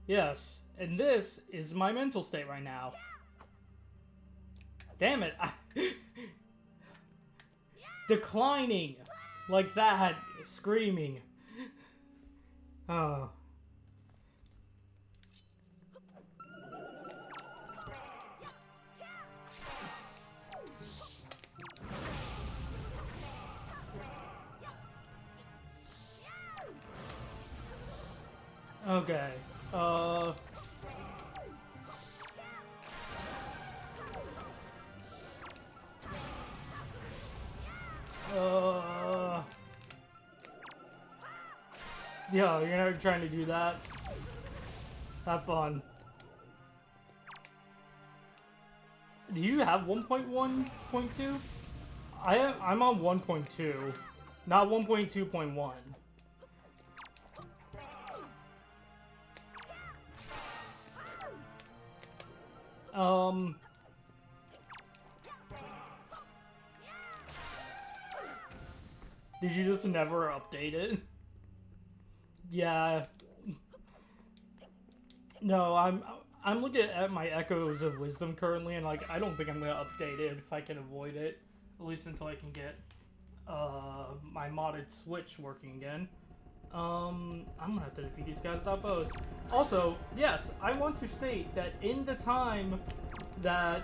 Yes, and this is my mental state right now. Damn it. Declining. Like that. Screaming. Oh. Okay. Yo, you're never trying to do that. Have fun. Do you have 1.1.2? I'm on 1.2, not 1.2.1. Did you just never update it? Yeah. No, I'm looking at my Echoes of Wisdom currently, and like I don't think I'm gonna update it if I can avoid it, at least until I can get my modded Switch working again. I'm gonna have to defeat these guys without bows. Also, yes, I want to state that in the time that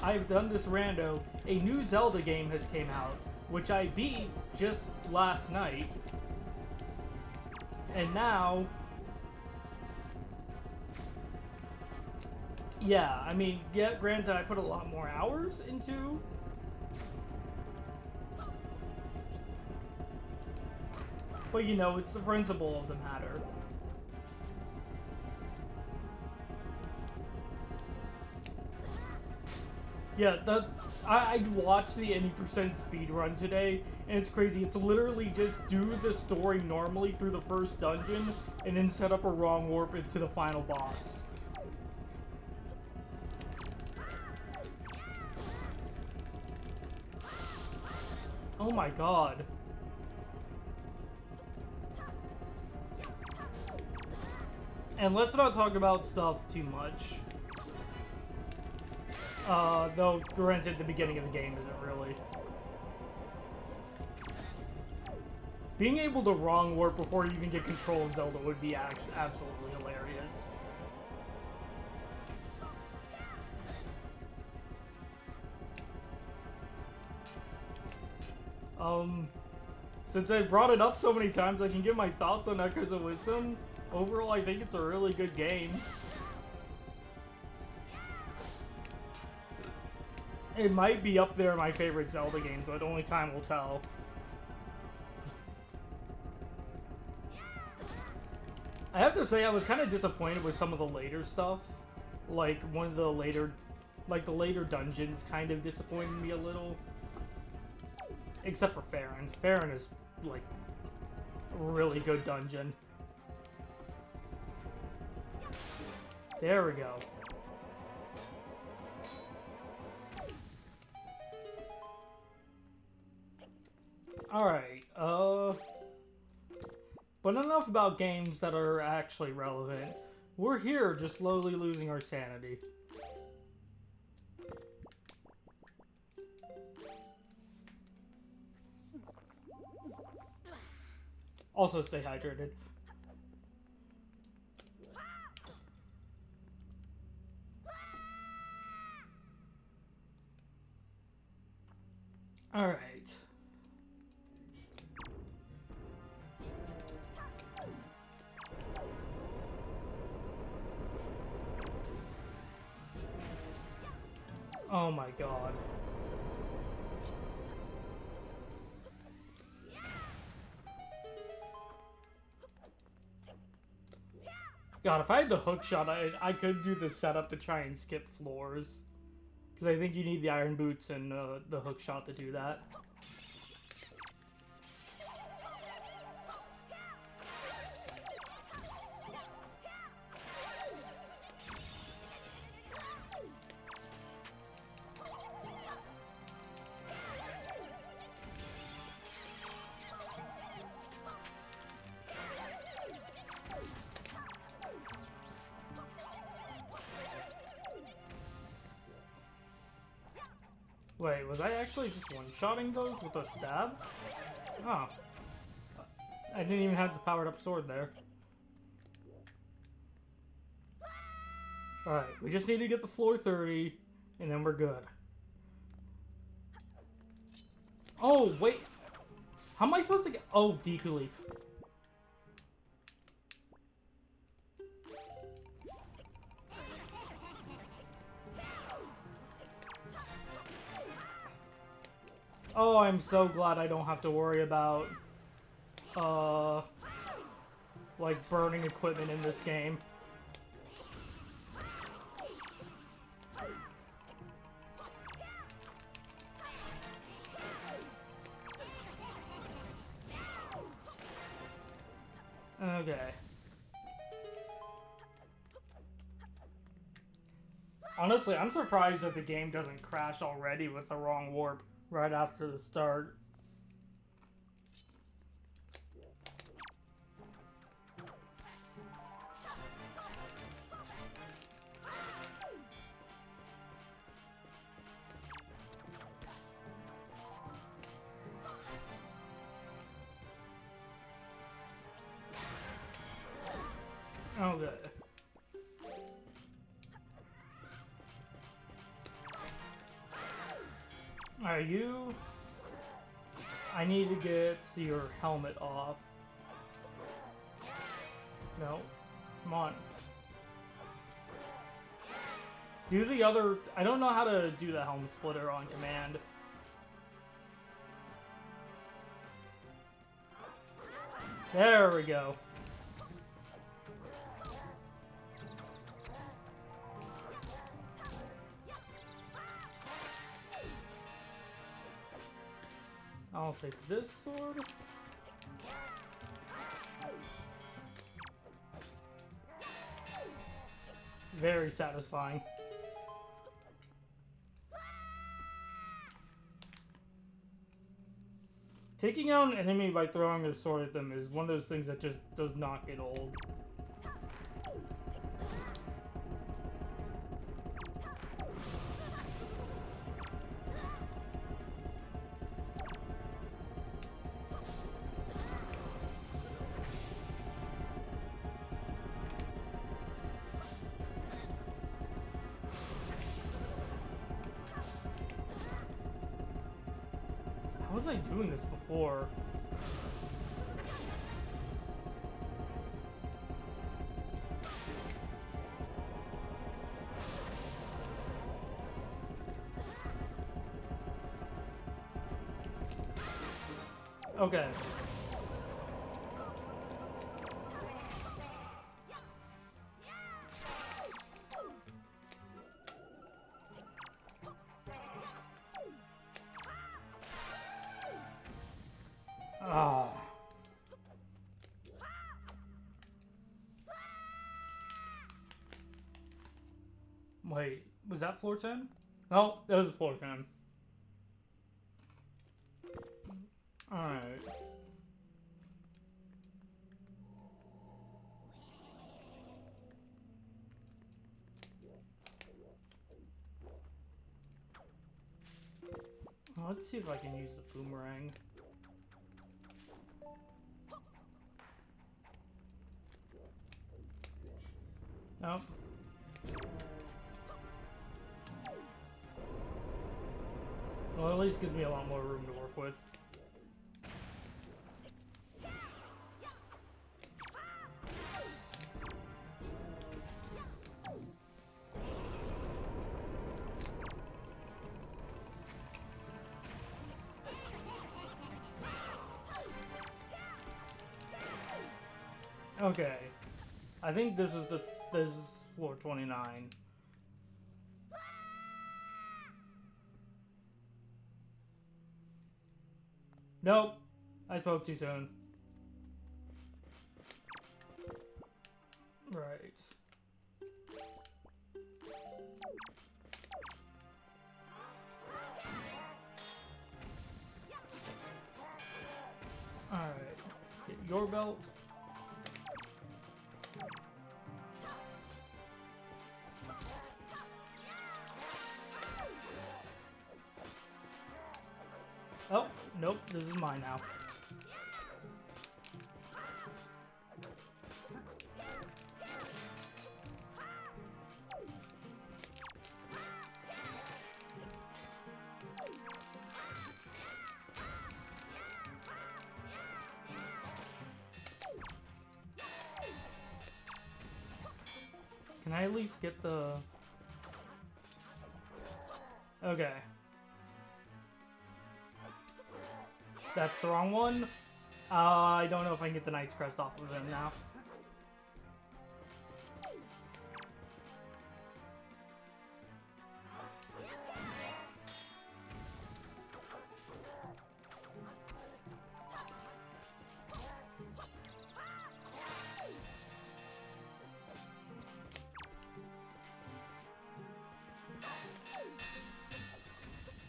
I've done this rando, a new Zelda game has came out, which I beat just last night. And now, yeah, I mean, yeah, granted, I put a lot more hours into. But you know, it's the principle of the matter. Yeah, I watched the any percent speed run today, and it's crazy. It's literally just do the story normally through the first dungeon, and then set up a wrong warp into the final boss. Oh my god. And let's not talk about stuff too much. Though, granted, the beginning of the game isn't really. Being able to wrong warp before you even get control of Zelda would be absolutely hilarious. Since I brought it up so many times, I can give my thoughts on Echoes of Wisdom. Overall, I think it's a really good game. It might be up there in my favorite Zelda games, but only time will tell. I have to say, I was kind of disappointed with some of the later stuff. Like, the later dungeons kind of disappointed me a little. Except for Farron. Farron is, like, a really good dungeon. There we go. Alright, but enough about games that are actually relevant. We're here just slowly losing our sanity. Also stay hydrated. Alright. Oh my god. God, if I had the hook shot, I could do the setup to try and skip floors. Because I think you need the iron boots and the hook shot to do that. Wait, was I actually just one-shotting those with a stab? Oh. I didn't even have the powered-up sword there. Alright, we just need to get the floor 30, and then we're good. Oh, wait. How am I supposed to get... Oh, Deku Leaf. Oh, I'm so glad I don't have to worry about, like, burning equipment in this game. Okay. Honestly, I'm surprised that the game doesn't crash already with the wrong warp right after the start. Okay. Alright, you... I need to get your helmet off. No. Come on. Do the other... I don't know how to do the helmet splitter on command. There we go. I'll take this sword. Very satisfying. Taking out an enemy by throwing a sword at them is one of those things that just does not get old. How was I doing this before? Okay. Ah. Wait, was that floor 10? No, that was floor 10. Alright. Let's see if I can use the boomerang. Nope. Well, at least gives me a lot more room to work with. Okay. I think this is floor 29. Nope. I spoke too soon. Right. Alright. Get your belt. Oh, nope, this is mine now. Can I at least get the... Okay. That's the wrong one. I don't know if I can get the Knight's Crest off of him now.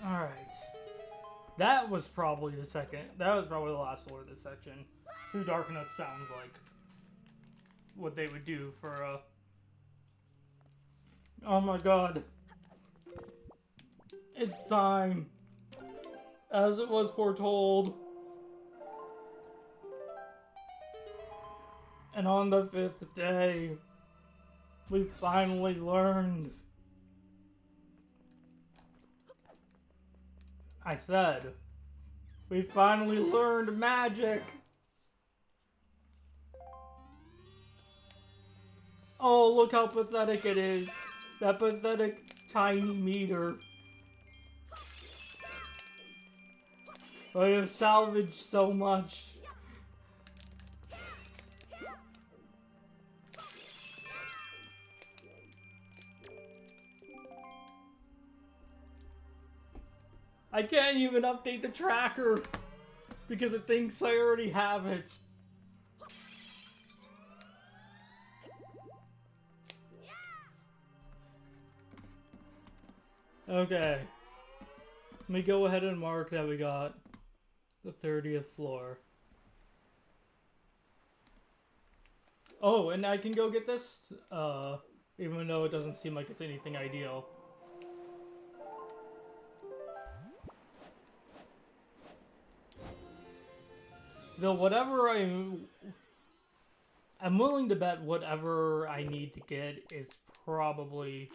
Alright. That was probably the second. That was probably the last floor of this section. 2 Dark Nuts sounds like what they would do for a... Oh my god. It's time. As it was foretold. And on the 5th day, we finally learned. I said, we finally learned magic. Oh, look how pathetic it is. That pathetic tiny meter. I have salvaged so much. I can't even update the tracker because it thinks I already have it. Okay. Let me go ahead and mark that we got the 30th floor. Oh, and I can go get this? Even though it doesn't seem like it's anything ideal. Though whatever I'm willing to bet whatever I need to get is probably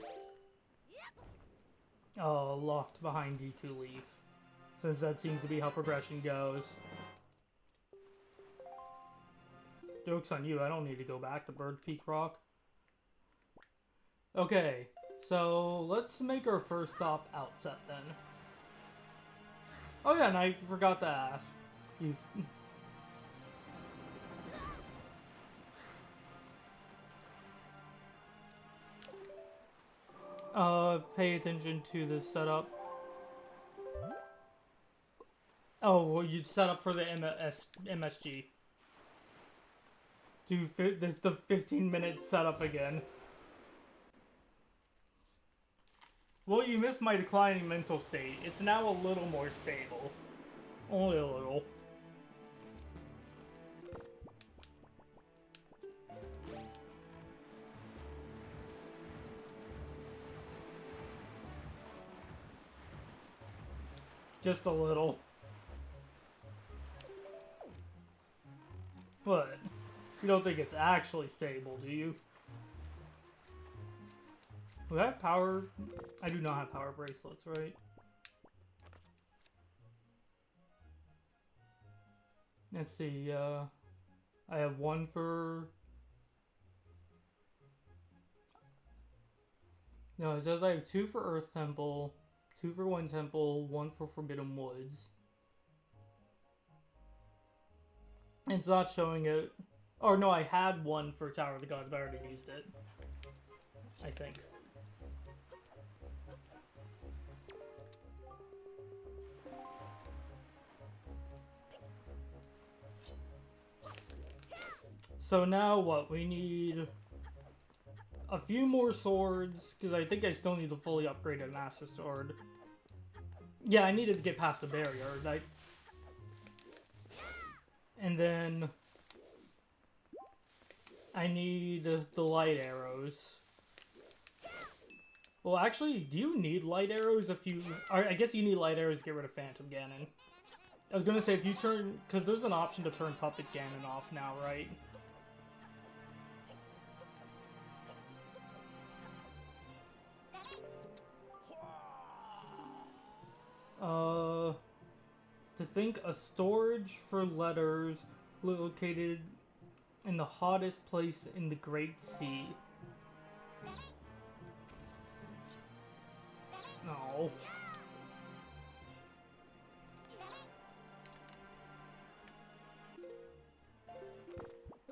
locked behind D2 Leaf, since that seems to be how progression goes. Joke's on you, I don't need to go back to Bird Peak Rock. Okay, so let's make our first stop Outset then. Oh yeah, and I forgot to ask. Pay attention to the setup. Oh, well, you'd set up for the MSG. Do the 15-minute setup again. Well, you missed my declining mental state. It's now a little more stable. Only a little. Just a little. What? You don't think it's actually stable, do you? Do I have power? I do not have power bracelets, right? Let's see, I have one for... No, it says I have 2 for Earth Temple, 2 for Wind Temple, 1 for Forbidden Woods. It's not showing it. Or no, I had 1 for Tower of the Gods, but I already used it. I think. So now what? We need a few more swords, because I think I still need the fully upgraded Master Sword. Yeah, I needed to get past the barrier. And then I need the light arrows. Well, actually, do you need light arrows if you... I guess you need light arrows to get rid of Phantom Ganon. I was gonna say, if you turn... Because there's an option to turn Puppet Ganon off now, right? To think a storage for letters located in the hottest place in the Great Sea. No.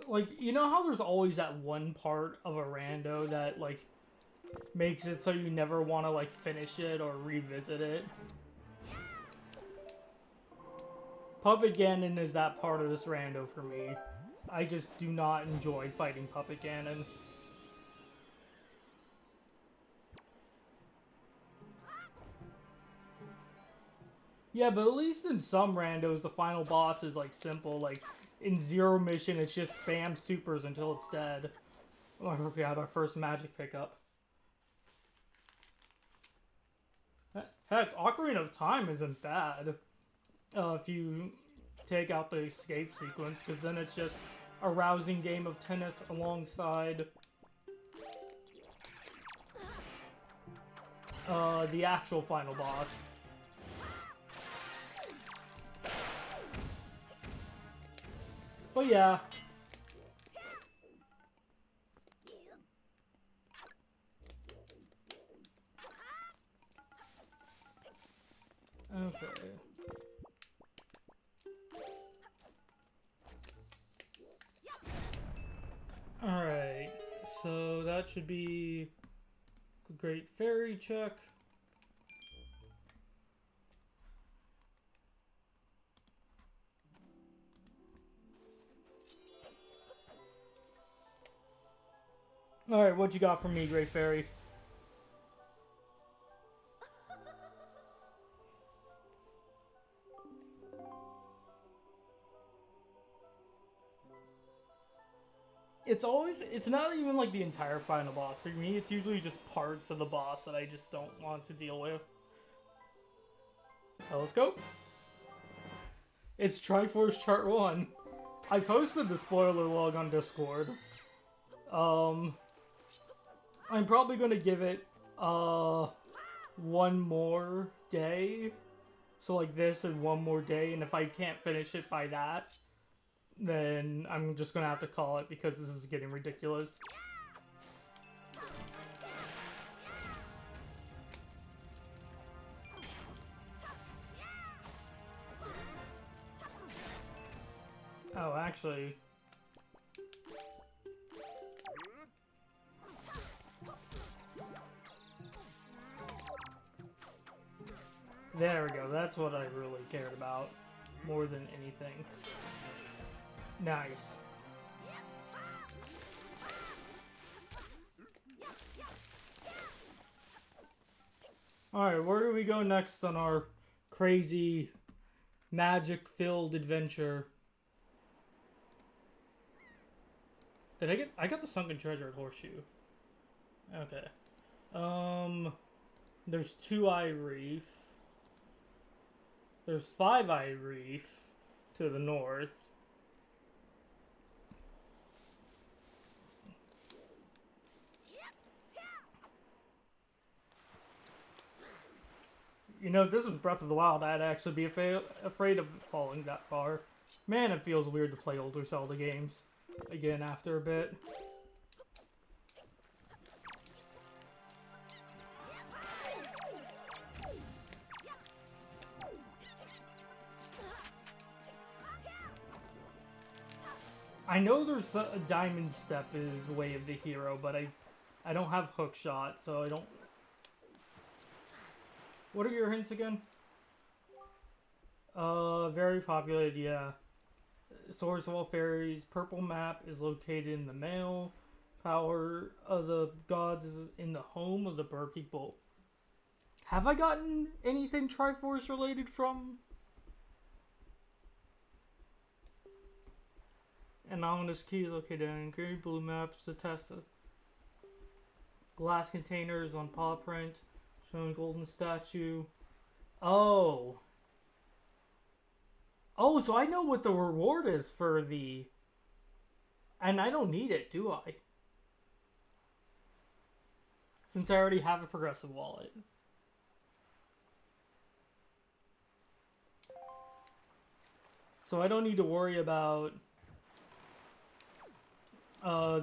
Like, you know how there's always that one part of a rando that, like, makes it so you never want to, like, finish it or revisit it? Puppet Ganon is that part of this rando for me. I just do not enjoy fighting Puppet Ganon. Yeah, but at least in some randos, the final boss is, like, simple. Like, in Zero Mission, it's just spam supers until it's dead. Oh, I forgot our first magic pickup. Heck, Ocarina of Time isn't bad. If you take out the escape sequence, because then it's just a rousing game of tennis alongside the actual final boss. But yeah. Okay. Alright, so that should be a great fairy check. Alright, what you got for me, Great Fairy? It's not even like the entire final boss. For me, it's usually just parts of the boss that I just don't want to deal with. Telescope? It's Triforce Chart 1. I posted the spoiler log on Discord. I'm probably gonna give it, one more day. So like this and one more day, and if I can't finish it by that, then I'm just gonna have to call it because this is getting ridiculous. Oh, actually... There we go, that's what I really cared about, more than anything. Nice. Alright, where do we go next on our crazy, magic-filled adventure? I got the sunken treasure at Horseshoe. Okay. There's 2-Eye Reef. There's 5-Eye Reef to the north. You know, if this was Breath of the Wild, I'd actually be afraid of falling that far. Man, it feels weird to play older Zelda games again after a bit. I know there's a Diamond Step is Way of the Hero, but I don't have Hook Shot, so I don't... What are your hints again? Very populated, yeah. Source of all fairies. Purple map is located in the mail. Power of the gods is in the home of the bird people. Have I gotten anything Triforce related from? Anomalous key is located in green blue maps to test the glass containers on paw print. Showing golden statue. Oh. Oh, so I know what the reward is for the... And I don't need it, do I? Since I already have a progressive wallet. So I don't need to worry about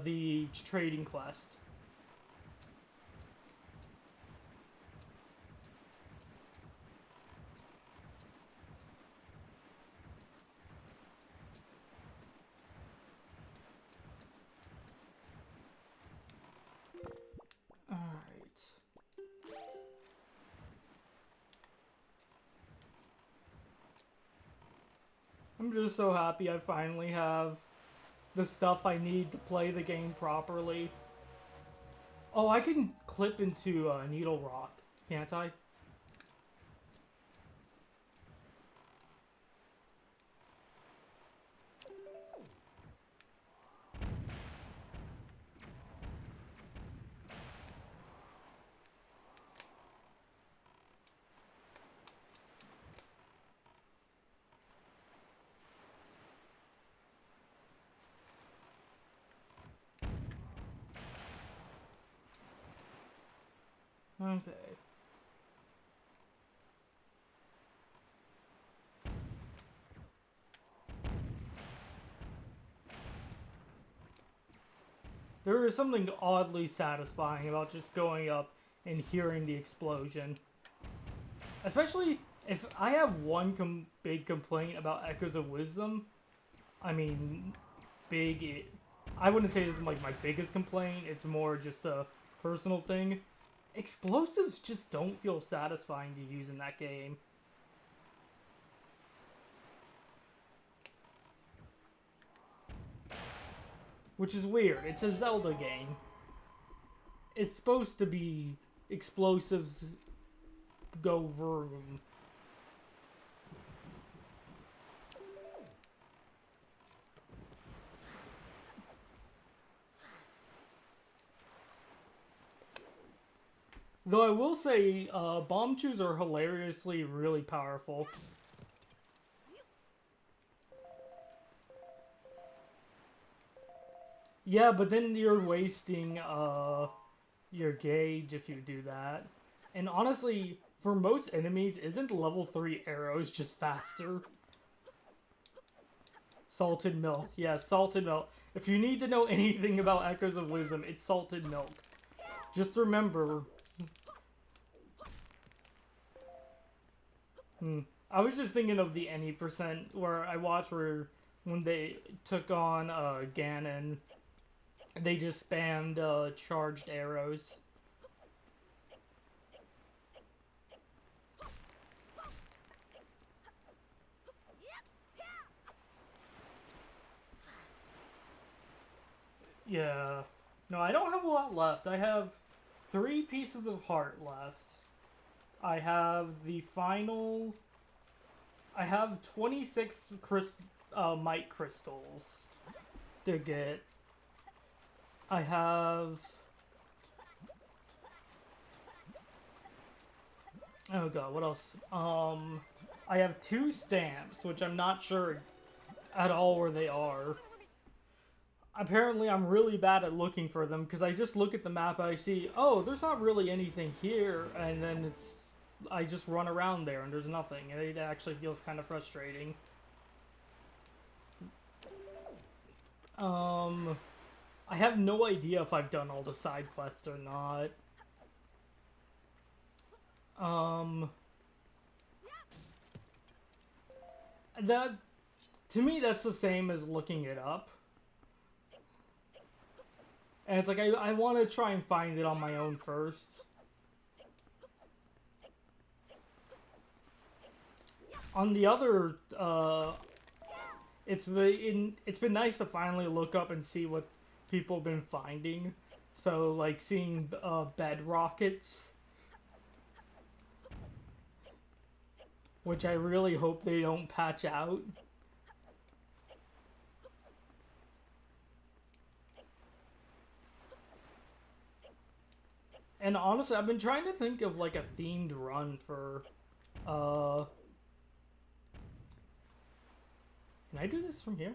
the trading quest. Alright. I'm just so happy I finally have the stuff I need to play the game properly. Oh, I can clip into Needle Rock, can't I? Okay. There is something oddly satisfying about just going up and hearing the explosion. Especially if I have one big complaint about Echoes of Wisdom. I mean, I wouldn't say this is like my biggest complaint. It's more just a personal thing. Explosives just don't feel satisfying to use in that game. Which is weird. It's a Zelda game. It's supposed to be explosives go vroom. Though I will say, bomb chews are hilariously really powerful. Yeah, but then you're wasting your gauge if you do that. And honestly, for most enemies, isn't level 3 arrows just faster? Salted milk. Yeah, salted milk. If you need to know anything about Echoes of Wisdom, it's salted milk. Just remember... I was just thinking of the any percent where I watched where when they took on Ganon, they just spammed charged arrows. Yeah. No, I don't have a lot left. I have 3 pieces of heart left. I have the final... I have 26 might crystals to get. I have... Oh god, what else? I have 2 stamps, which I'm not sure at all where they are. Apparently I'm really bad at looking for them, because I just look at the map and I see, oh, there's not really anything here, and then I just run around there and there's nothing. It actually feels kind of frustrating. I have no idea if I've done all the side quests or not. That, to me, that's the same as looking it up. And it's like, I want to try and find it on my own first. On the other, it's been nice to finally look up and see what people have been finding. So, like, seeing bed rockets. Which I really hope they don't patch out. And honestly, I've been trying to think of, like, a themed run for, Can I do this from here?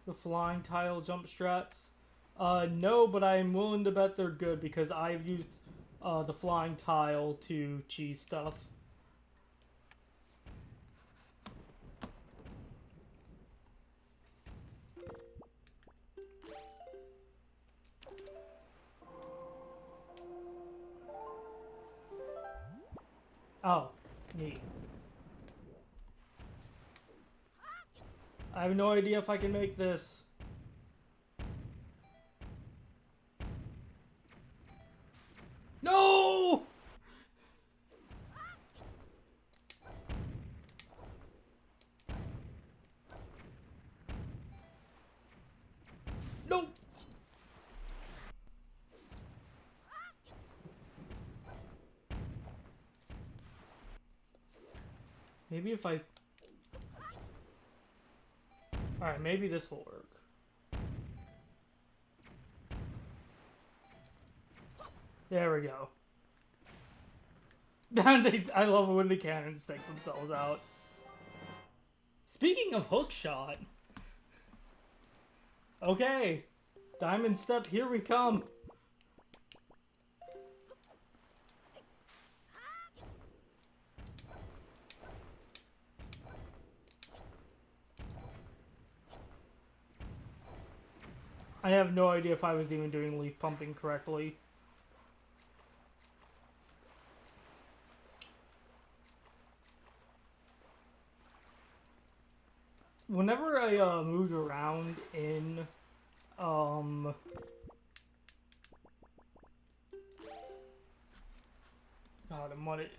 The flying tile jump strats? No, but I'm willing to bet they're good because I've used the flying tile to cheese stuff. Oh, neat. I have no idea if I can make this. No! Nope! Maybe if I... Alright, maybe this will work. There we go. I love it when the cannons take themselves out. Speaking of hookshot... Okay. Diamond step, here we come. I have no idea if I was even doing leaf pumping correctly. Whenever I moved around in God, I'm on it.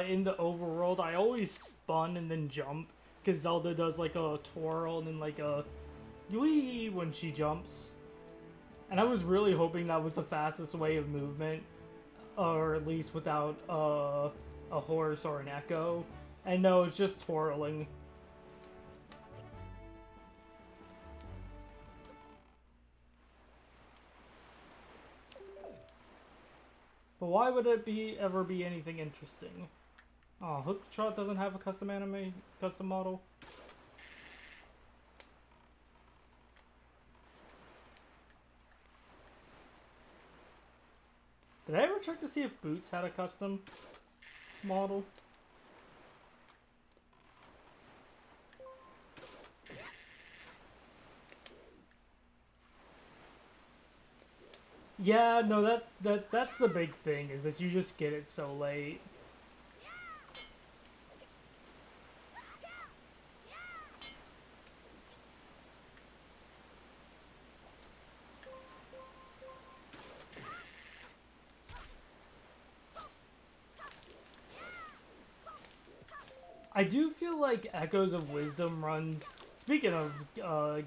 In the overworld, I always spun and then jump because Zelda does like a twirl and then like a wee when she jumps. And I was really hoping that was the fastest way of movement, or at least without a horse or an echo. And no, it's just twirling. But why would it ever be anything interesting? Oh, Hookshot doesn't have a custom model. Did I ever check to see if Boots had a custom model? Yeah, no, that's the big thing, is that you just get it so late. I do feel like Echoes of Wisdom runs... Speaking of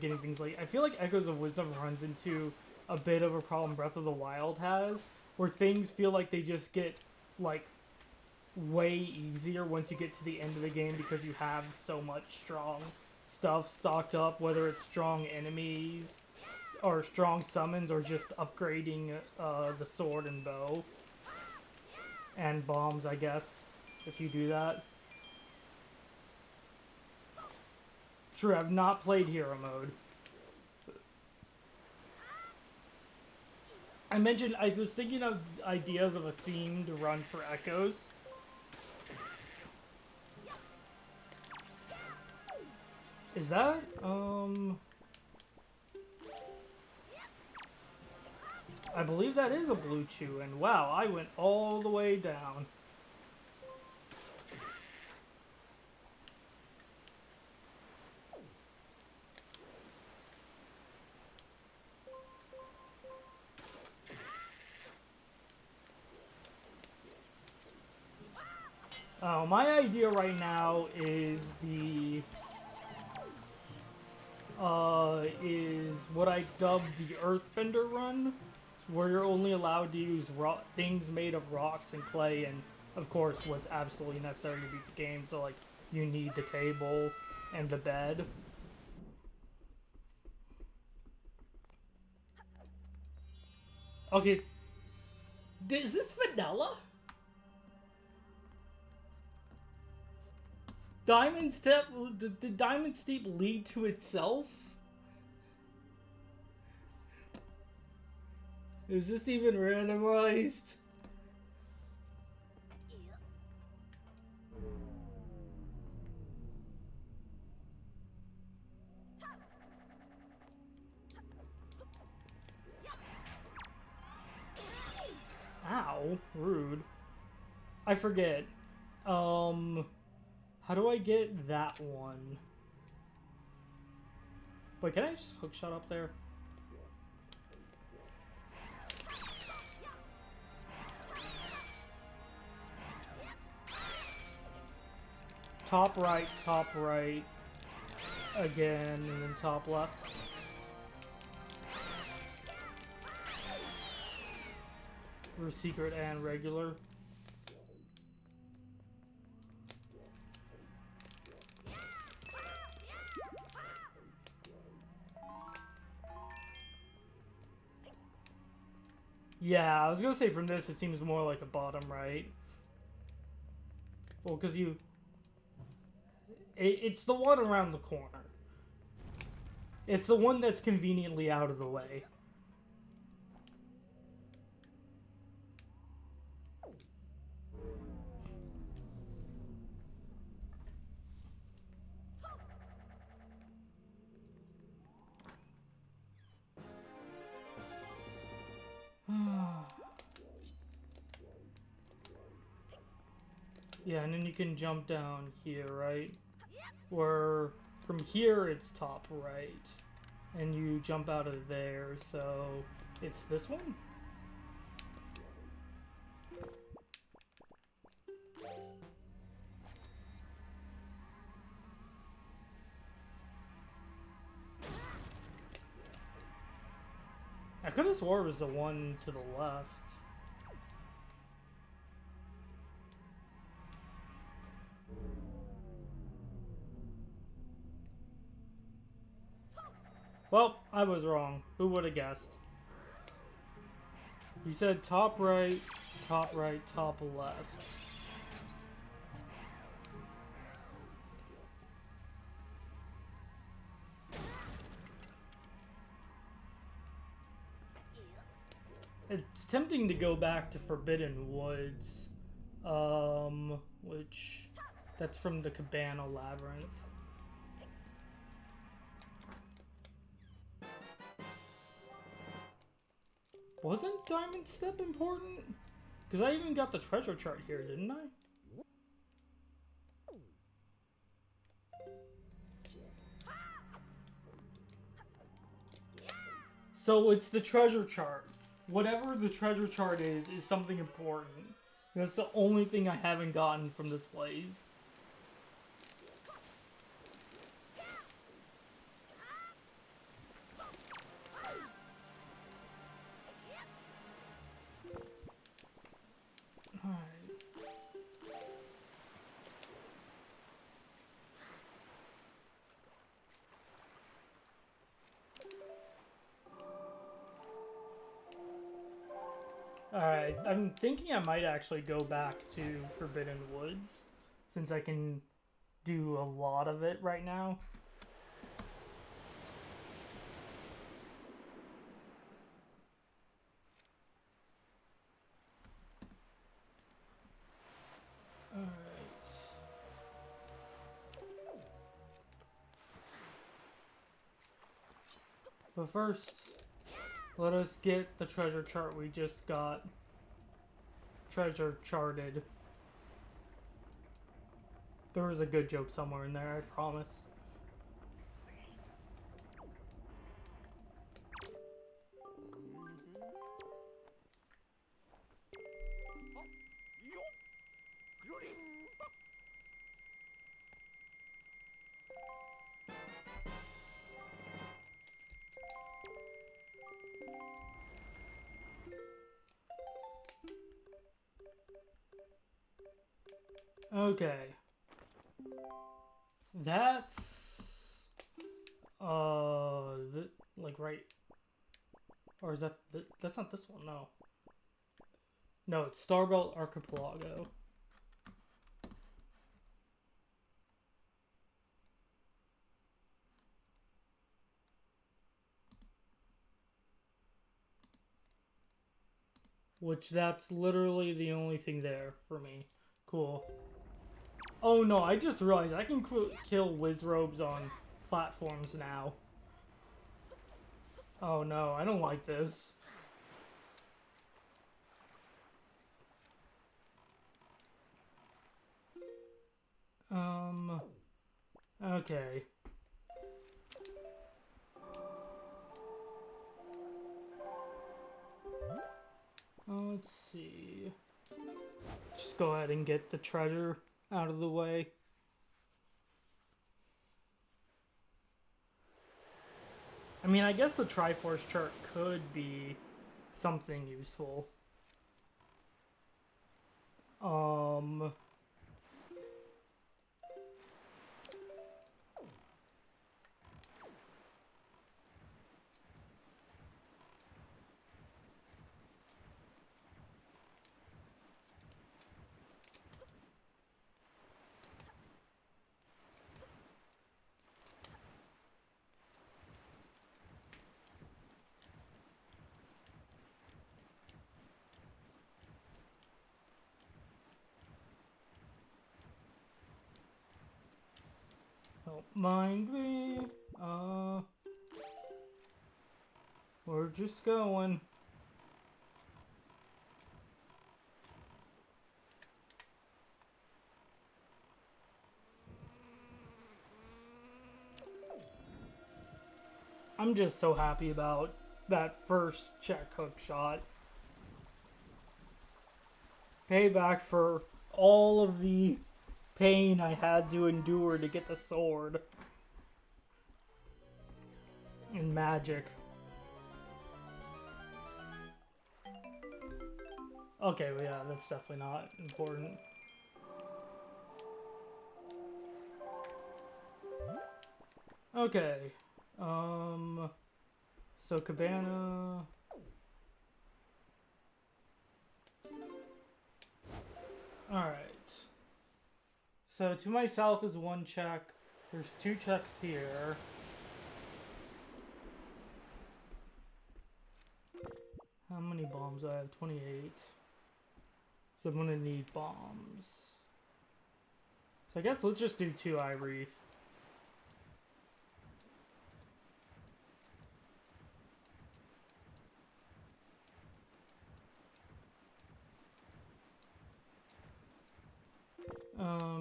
getting things late, I feel like Echoes of Wisdom runs into a bit of a problem Breath of the Wild has, where things feel like they just get, like, way easier once you get to the end of the game because you have so much strong stuff stocked up, whether it's strong enemies, or strong summons, or just upgrading the sword and bow. And bombs, I guess, if you do that. True, I've not played Hero Mode. I mentioned, I was thinking of ideas of a themed run for Echoes. Is that, I believe that is a blue chew, and wow, I went all the way down. My idea right now is is what I dubbed the Earthbender run, where you're only allowed to use things made of rocks and clay, and of course what's absolutely necessary to beat the game, so like you need the table and the bed. Okay. Is this vanilla? Diamond Step? Did Diamond Steep lead to itself? Is this even randomized? Ow, rude. I forget. How do I get that one? Wait, can I just hookshot up there? Top right, again, and then top left. For secret and regular. Yeah, I was gonna say from this it seems more like a bottom right. Well, because it's the one around the corner. It's the one that's conveniently out of the way. Yeah, and then you can jump down here, right? Where from here it's top right. And you jump out of there, so it's this one? I could have swore it was the one to the left. Well, I was wrong. Who would have guessed? You said top right, top left. It's tempting to go back to Forbidden Woods, which that's from the Cabana Labyrinth. Wasn't Diamond Step important? Because I even got the treasure chart here, didn't I? So it's the treasure chart. Whatever the treasure chart is something important. That's the only thing I haven't gotten from this place. Alright, I'm thinking I might actually go back to Forbidden Woods, since I can do a lot of it right now. Alright. But first, let us get the treasure chart we just got. Treasure charted. There was a good joke somewhere in there, I promise. Okay. That's like right, or is that that's not this one? No. No, it's Starbelt Archipelago. Which that's literally the only thing there for me. Cool. Oh no, I just realized I can kill Wizrobes on platforms now. Oh no, I don't like this. Okay. Let's see. Just go ahead and get the treasure out of the way. I mean, I guess the Triforce chart could be something useful. Don't mind me. We're just going. I'm just so happy about that first check hook shot. Payback for all of the pain I had to endure to get the sword. And magic. Okay, well, yeah, that's definitely not important. Okay. So Cabana. Alright. So to my south is one check. There's two checks here. How many bombs do I have? 28. So I'm gonna need bombs. So I guess let's just do 2 eye wreath.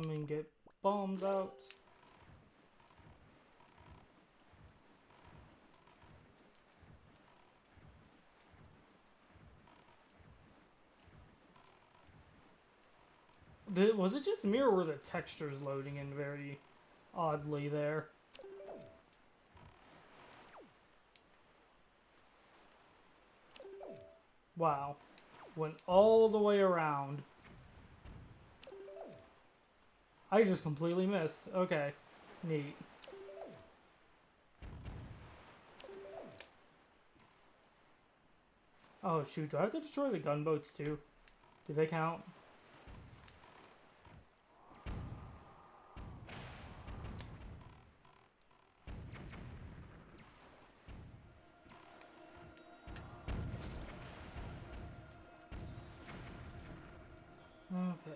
And get bombs out. Was it just me or were the textures loading in very oddly there? Wow. Went all the way around. I just completely missed. Okay. Neat. Oh shoot, do I have to destroy the gunboats too? Do they count? Okay.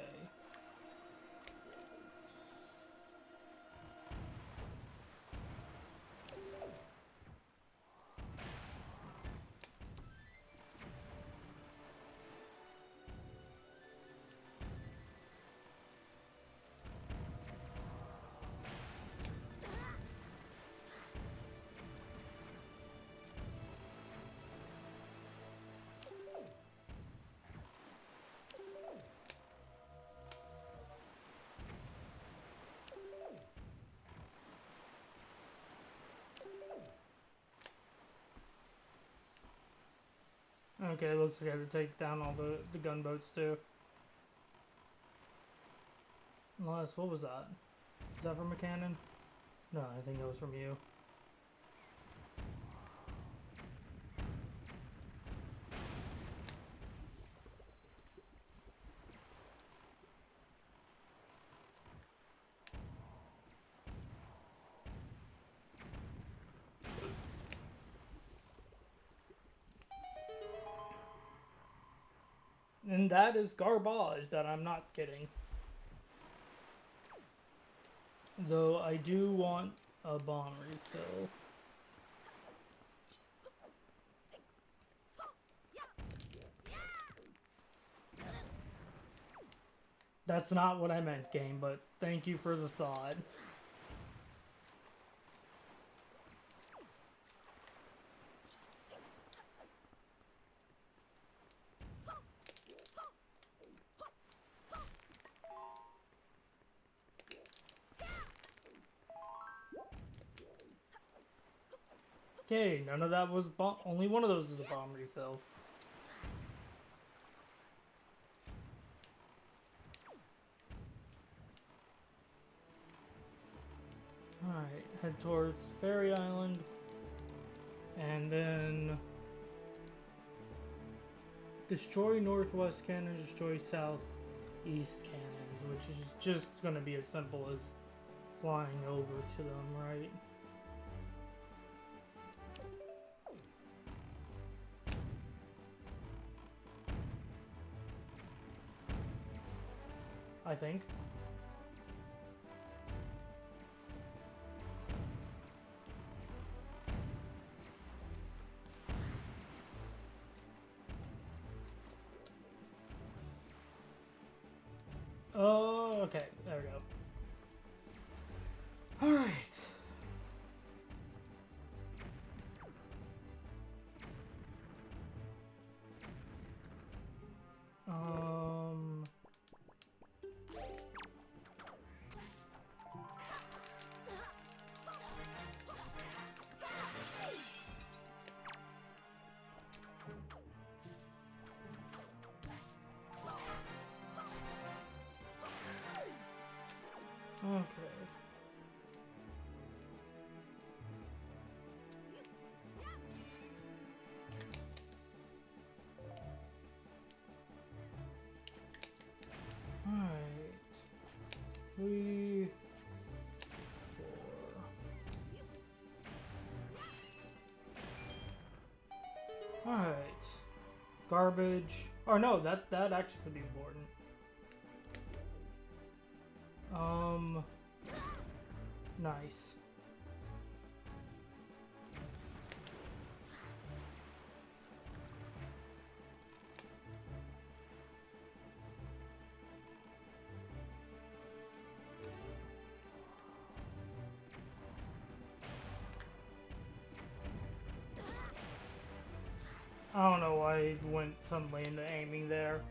Okay, looks like I had to take down all the gunboats too. Unless, what was that? Is that from a cannon? No, I think that was from you. And that is garbage that I'm not getting. Though I do want a bomb refill. That's not what I meant, game, but thank you for the thought. Okay, none of that was bomb. Only one of those is a bomb refill. Alright, head towards Fairy Island. And then destroy northwest cannons, destroy southeast cannons, which is just going to be as simple as flying over to them, right? I think. Oh, okay. There we go. All right. Okay. All right. 3, 4. All right. Garbage. Oh no, that actually could be important. Nice. I don't know why I went suddenly into aiming there.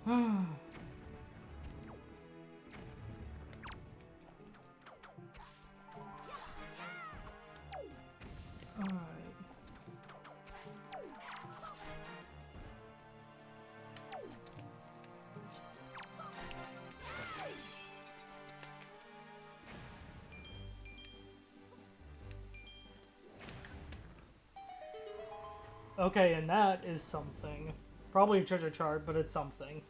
Alright. Okay, and that is something. Probably a treasure chart, but it's something.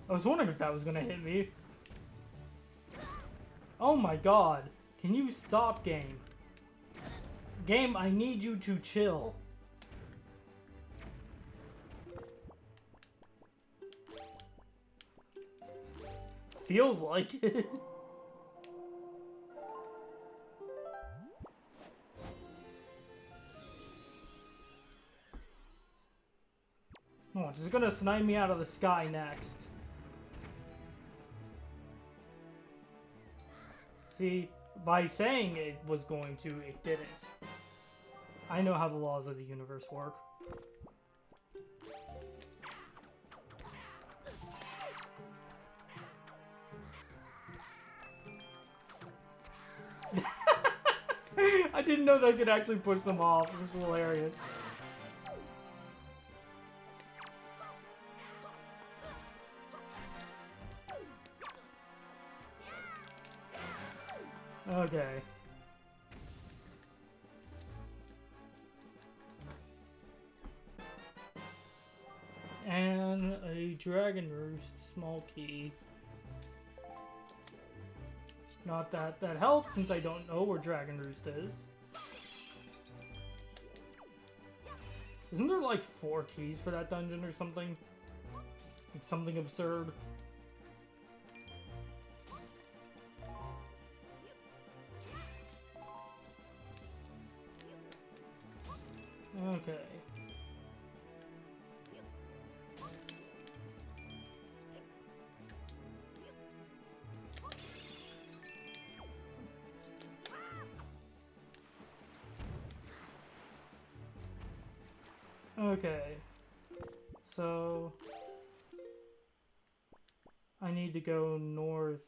I was wondering if that was gonna hit me. Oh my god. Can you stop, game? Game, I need you to chill. Feels like it. Oh, it's gonna snipe me out of the sky next. See, by saying it was going to, it didn't. I know how the laws of the universe work. I didn't know that I could actually push them off. It was hilarious. Okay. Dragon Roost, small key. Not that that helps since I don't know where Dragon Roost is. Isn't there like 4 keys for that dungeon or something? Like something absurd. Okay. Okay. So I need to go northeast.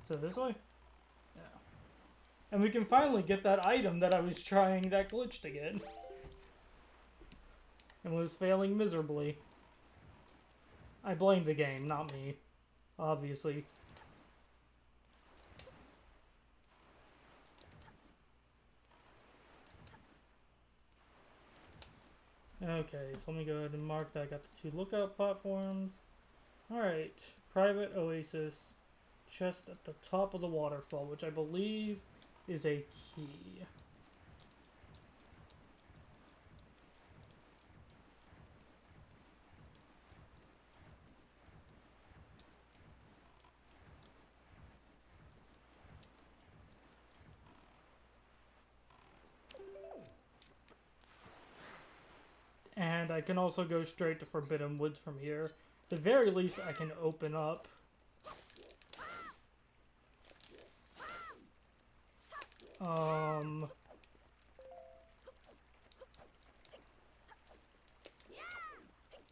So this way? Yeah. And we can finally get that item that I was trying that glitch to get. And was failing miserably. I blame the game, not me. Obviously. Okay, so let me go ahead and mark that I got the 2 lookout platforms. Alright, private oasis. Chest at the top of the waterfall, which I believe is a key. And I can also go straight to Forbidden Woods from here. At the very least, I can open up.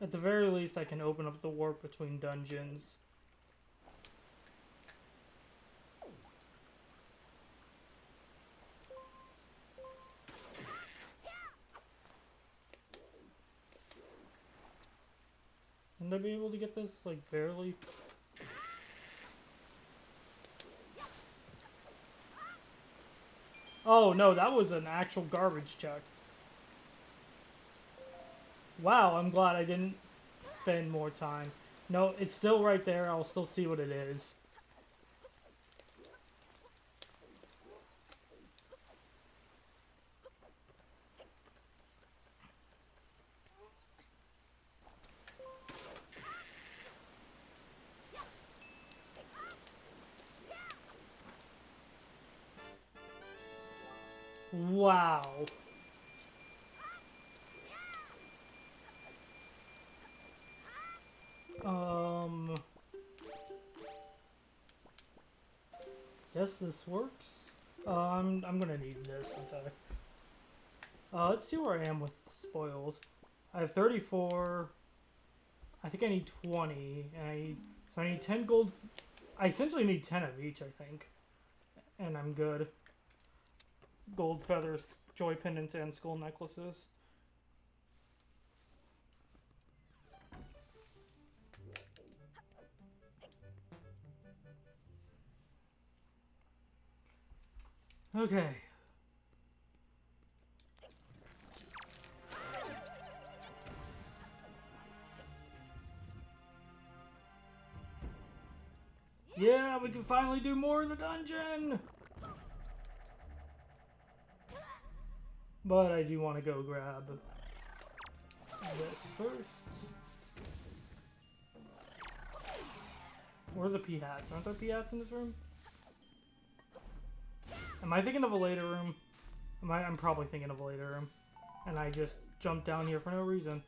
At the very least, I can open up the warp between dungeons. Wouldn't I be able to get this, like, barely? Oh, no, that was an actual garbage chuck. Wow, I'm glad I didn't spend more time. No, it's still right there. I'll still see what it is. Wow. Guess this works. I'm gonna need this, aren't I? Let's see where I am with spoils. I have 34. I think I need 20. So I need 10 gold. I essentially need 10 of each, I think. And I'm good. Gold feathers, joy pendants, and skull necklaces. Okay. Yeah, we can finally do more in the dungeon! But I do want to go grab this first. Where are the pea hats? Aren't there pea hats in this room? Am I thinking of a later room? I'm probably thinking of a later room. And I just jumped down here for no reason.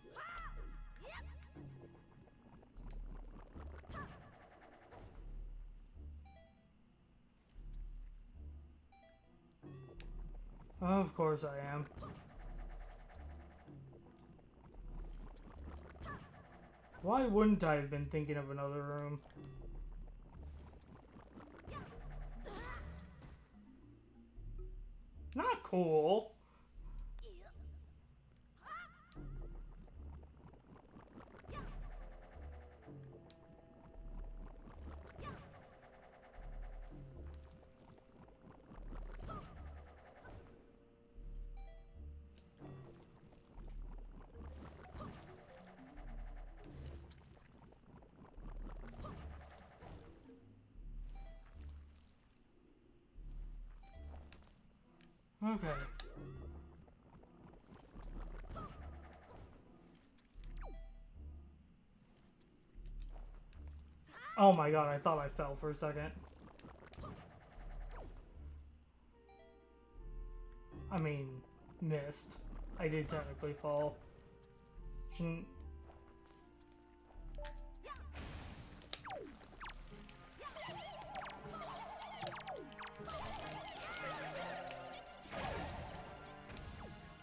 Of course I am. Why wouldn't I have been thinking of another room? Not cool. Okay. Oh my god, I thought I fell for a second. I mean, missed. I did technically fall. Shouldn't...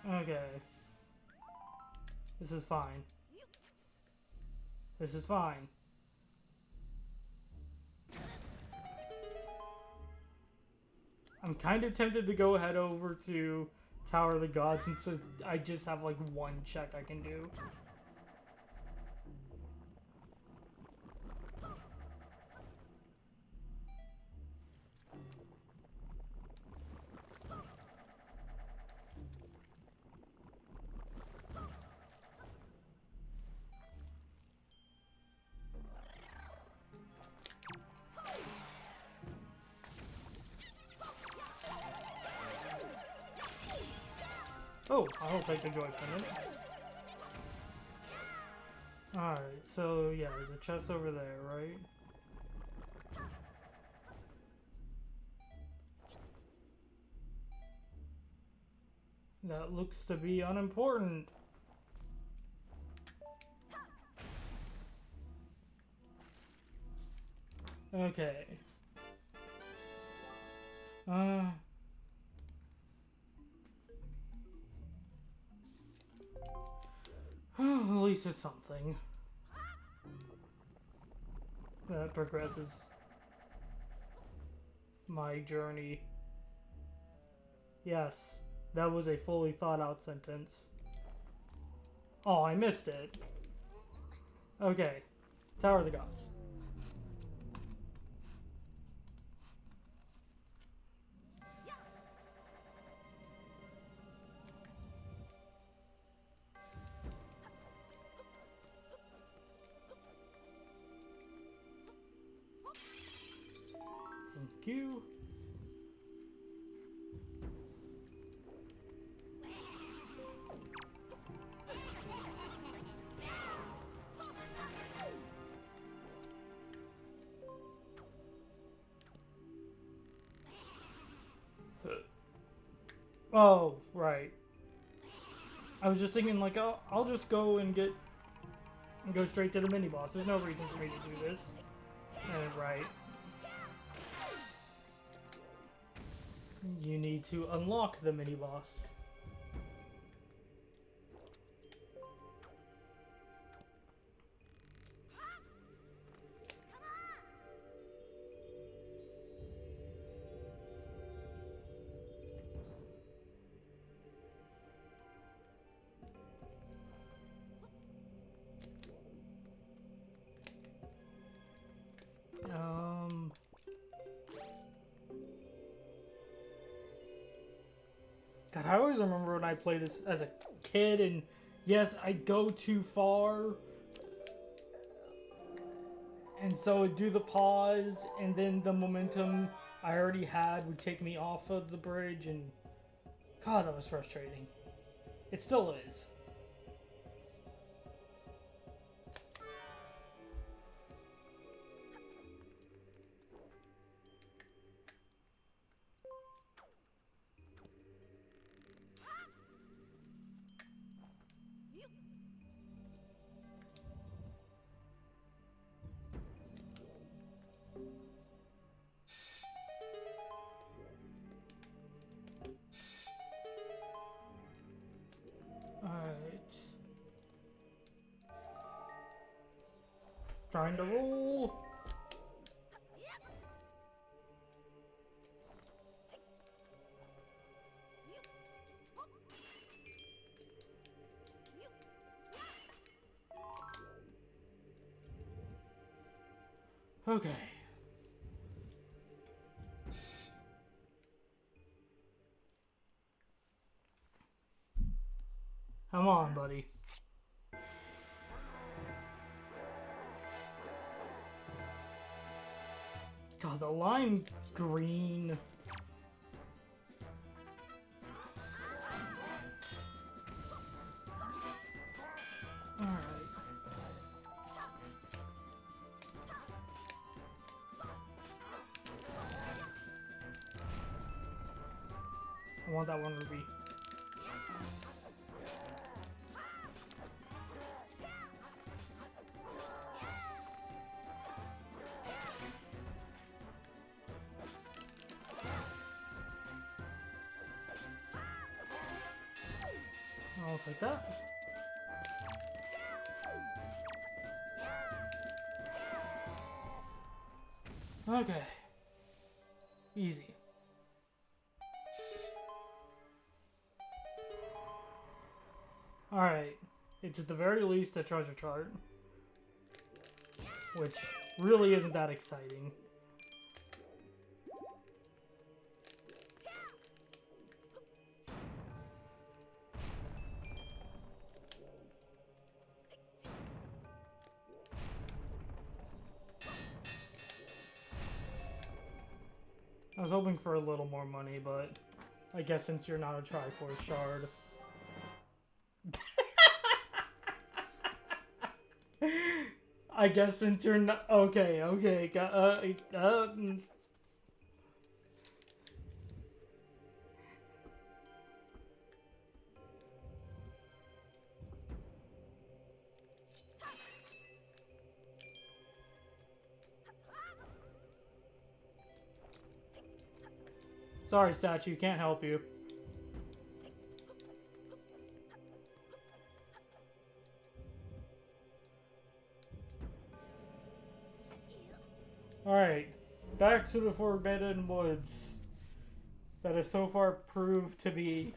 Okay. This is fine. This is fine. I'm kind of tempted to go head over to Tower of the Gods since I just have like one check I can do. Oh, I'll take the joy pendant. Alright, so yeah, there's a chest over there, right? That looks to be unimportant. Okay. At least it's something that progresses my journey. Yes, that was a fully thought out sentence. Oh, I missed it. Okay, Tower of the Gods. Thank you. Oh, right. I was just thinking, like, I'll just go and go straight to the mini boss. There's no reason for me to do this. Right. You need to unlock the mini boss. God, I always remember when I played this as a kid, and yes, I'd go too far, and so I'd do the pause, and then the momentum I already had would take me off of the bridge, and God, that was frustrating. It still is. Alright. Trying to roll. Okay. Come on, buddy. God, the lime green. I want that one ruby. I'll take that. Okay. Easy. Alright. It's at the very least a treasure chart. Which really isn't that exciting. I was hoping for a little more money, but I guess since you're not a Triforce shard. I guess since you're not... Okay, okay. Sorry, statue. Can't help you. Alright. Back to the Forbidden Woods. That has so far proved to be...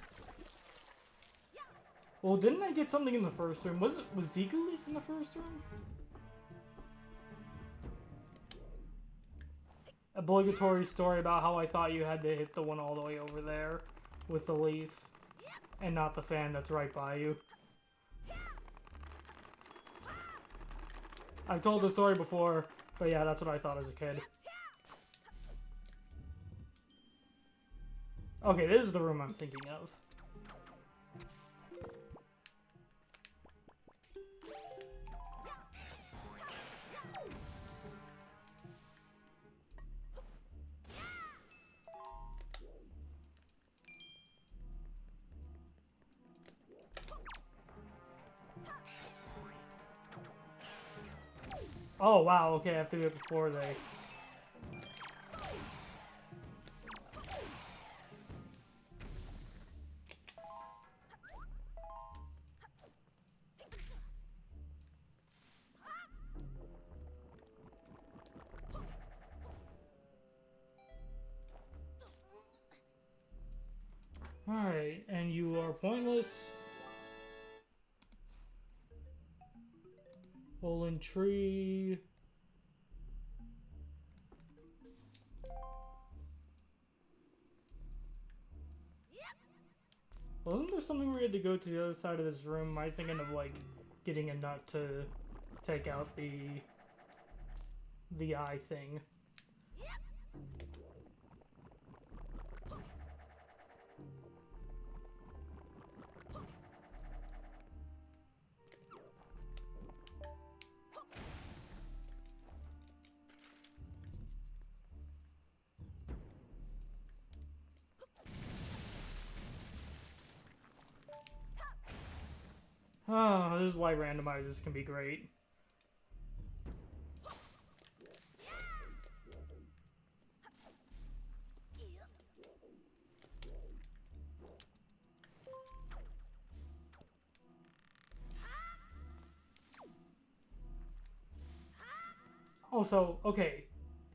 Well, didn't I get something in the first room? Was Deku Leaf in the first room? Obligatory story about how I thought you had to hit the one all the way over there with the leaf and not the fan that's right by you. I've told the story before, but yeah, that's what I thought as a kid. Okay, this is the room I'm thinking of. Oh, wow, okay, I have to do it before they... Alright, and you are pointless. Fallen tree. Wasn't there something where we had to go to the other side of this room? Am I thinking of like getting a nut to take out the eye thing? Oh, this is why randomizers can be great. Also, okay,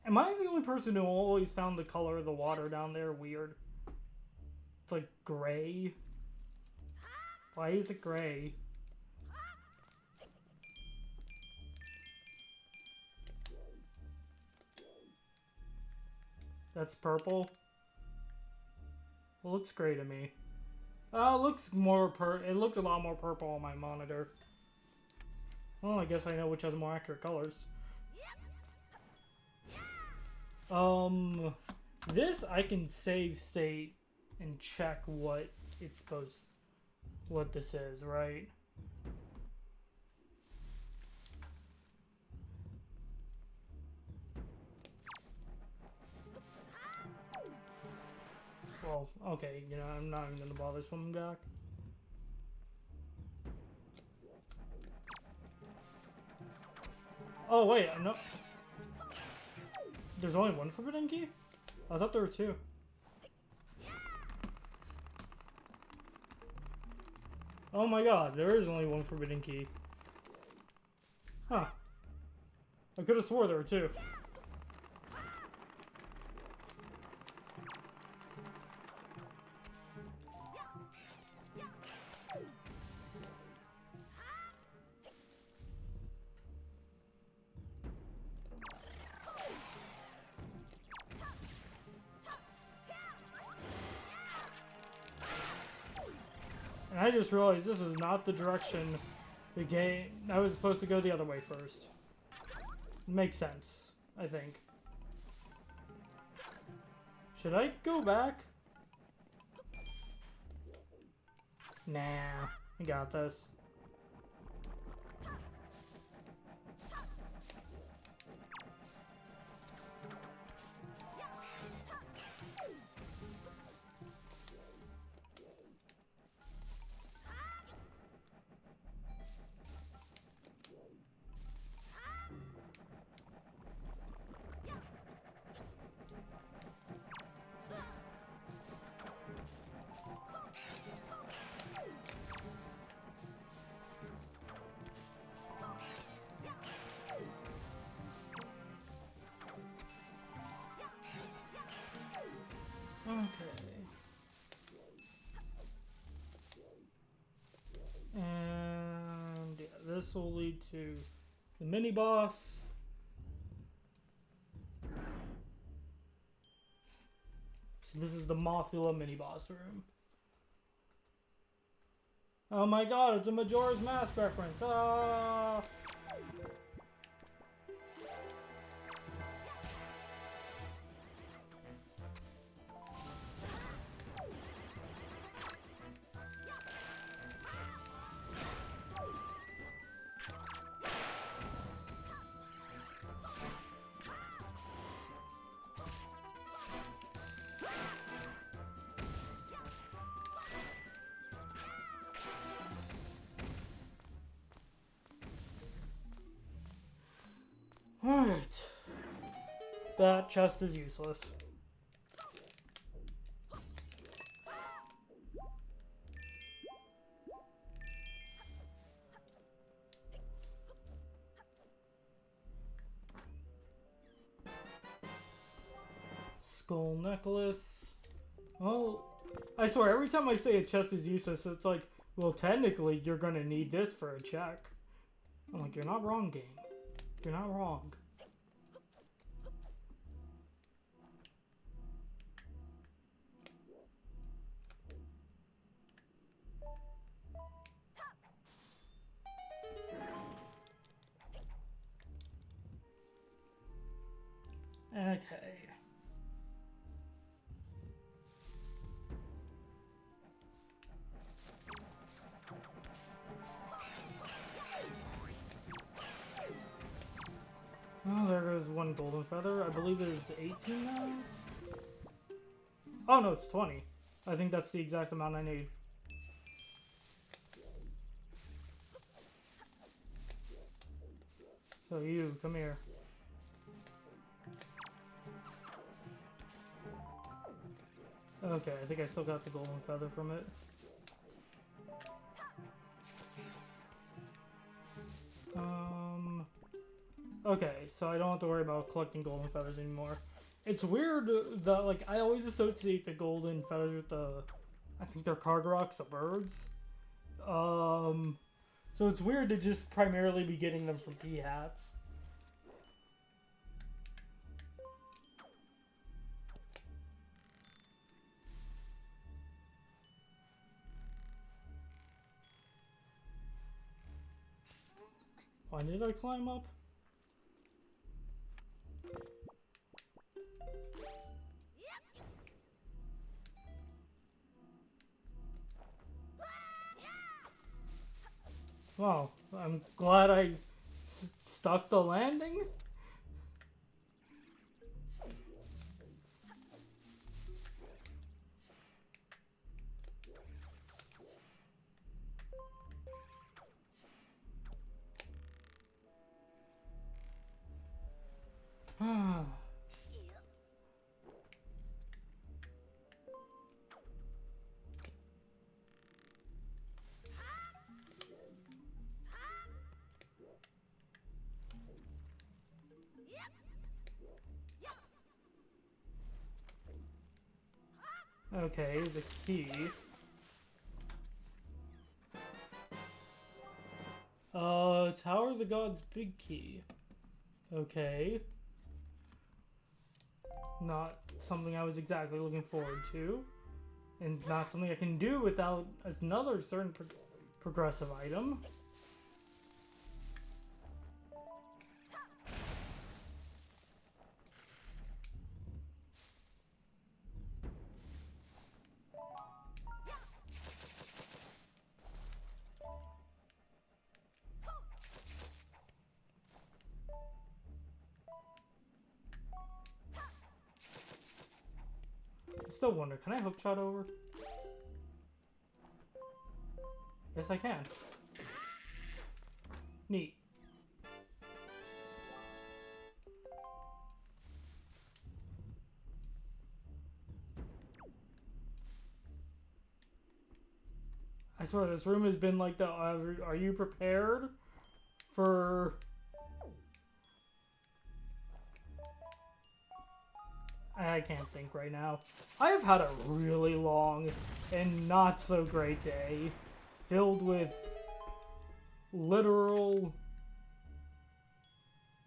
am I the only person who always found the color of the water down there weird? It's like gray. Why is it gray? That's purple. It looks gray to me. It looks it looks a lot more purple on my monitor. Well, I guess I know which has more accurate colors. This I can save state and check what this is, right? well, okay, you know, I'm not even gonna bother swimming back. Oh, wait, no. There's only one forbidden key? I thought there were two. Oh my god, there is only one forbidden key. Huh. I could have swore there were two. And I just realized this is not the direction the game... I was supposed to go the other way first. Makes sense, I think. Should I go back? Nah, I got this. Okay. And yeah, this will lead to the mini boss. So this is the Mothula mini boss room. Oh my god, it's a Majora's Mask reference. Ah! Alright. That chest is useless. Skull necklace. Well, I swear, every time I say a chest is useless, it's like, well, technically, you're gonna need this for a check. I'm like, you're not wrong, game. You're not wrong. Okay. Oh, there goes one golden feather. I believe there's 18 now? Oh, no, it's 20. I think that's the exact amount I need. So you, come here. Okay, I think I still got the golden feather from it. Okay, so I don't have to worry about collecting golden feathers anymore. It's weird that, like, I always associate the golden feathers with the... I think they're Kargaroks, the birds. So it's weird to just primarily be getting them from pea hats. Why did I climb up? Wow, I'm glad I stuck the landing. Okay, here's a key. Tower of the Gods big key. Okay. Not something I was exactly looking forward to. And not something I can do without another certain progressive item. I still wonder, can I hookshot over? Yes, I can. Neat. I swear, this room has been like the, are you prepared for... I can't think right now. I have had a really long and not so great day, filled with literal...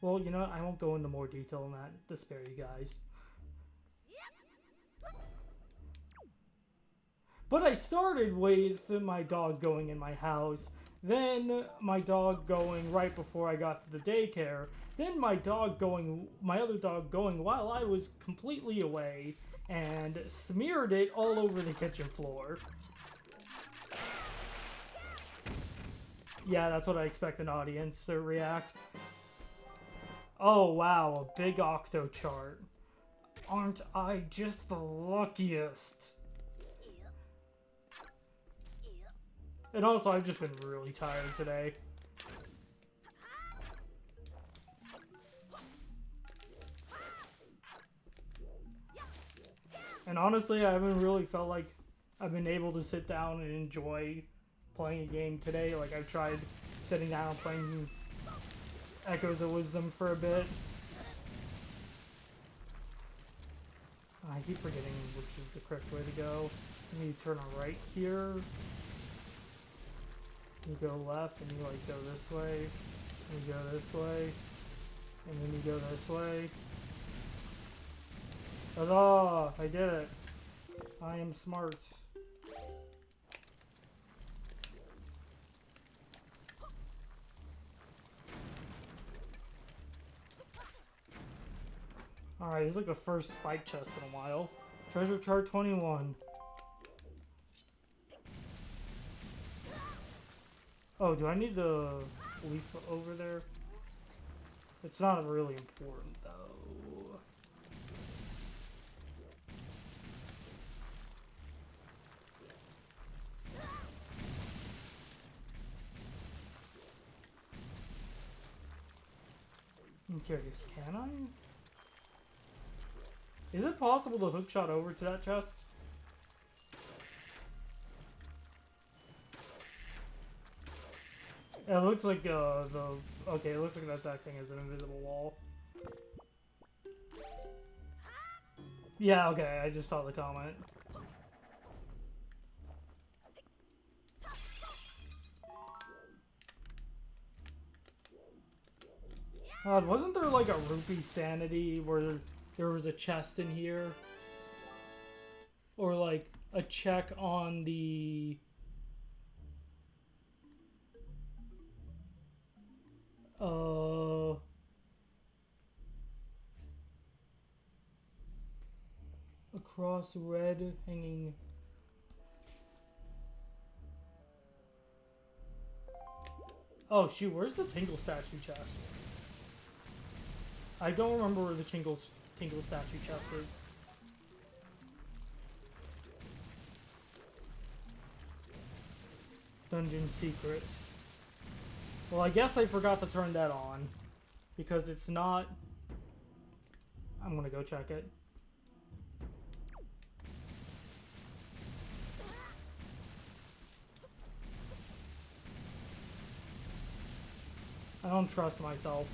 Well, you know what? I won't go into more detail on that to spare you guys. But I started with my dog going in my house, then my dog going right before I got to the daycare, then my other dog going while I was completely away, and smeared it all over the kitchen floor. Yeah, that's what I expect an audience to react. Oh wow, a big octo chart. Aren't I just the luckiest? And also, I've just been really tired today. And honestly, I haven't really felt like I've been able to sit down and enjoy playing a game today. Like, I've tried sitting down and playing Echoes of Wisdom for a bit. I keep forgetting which is the correct way to go. You turn on right here. You go left and you like go this way. You go this way. And then you go this way. Huzzah! I did it. I am smart. Alright, this is like the first spike chest in a while. Treasure chart 21. Oh, do I need to leaf over there? It's not really important, though. I'm curious, can I? Is it possible to hookshot over to that chest? It looks like okay, it looks like that's acting as an invisible wall. Yeah, okay, I just saw the comment. Wasn't there like a rupee sanity where there was a chest in here? Or like a check on the... across red hanging... Oh shoot, where's the Tingle statue chest? I don't remember where the Tingle statue chest is. Dungeon secrets. Well, I guess I forgot to turn that on. Because it's not... I'm gonna go check it. I don't trust myself.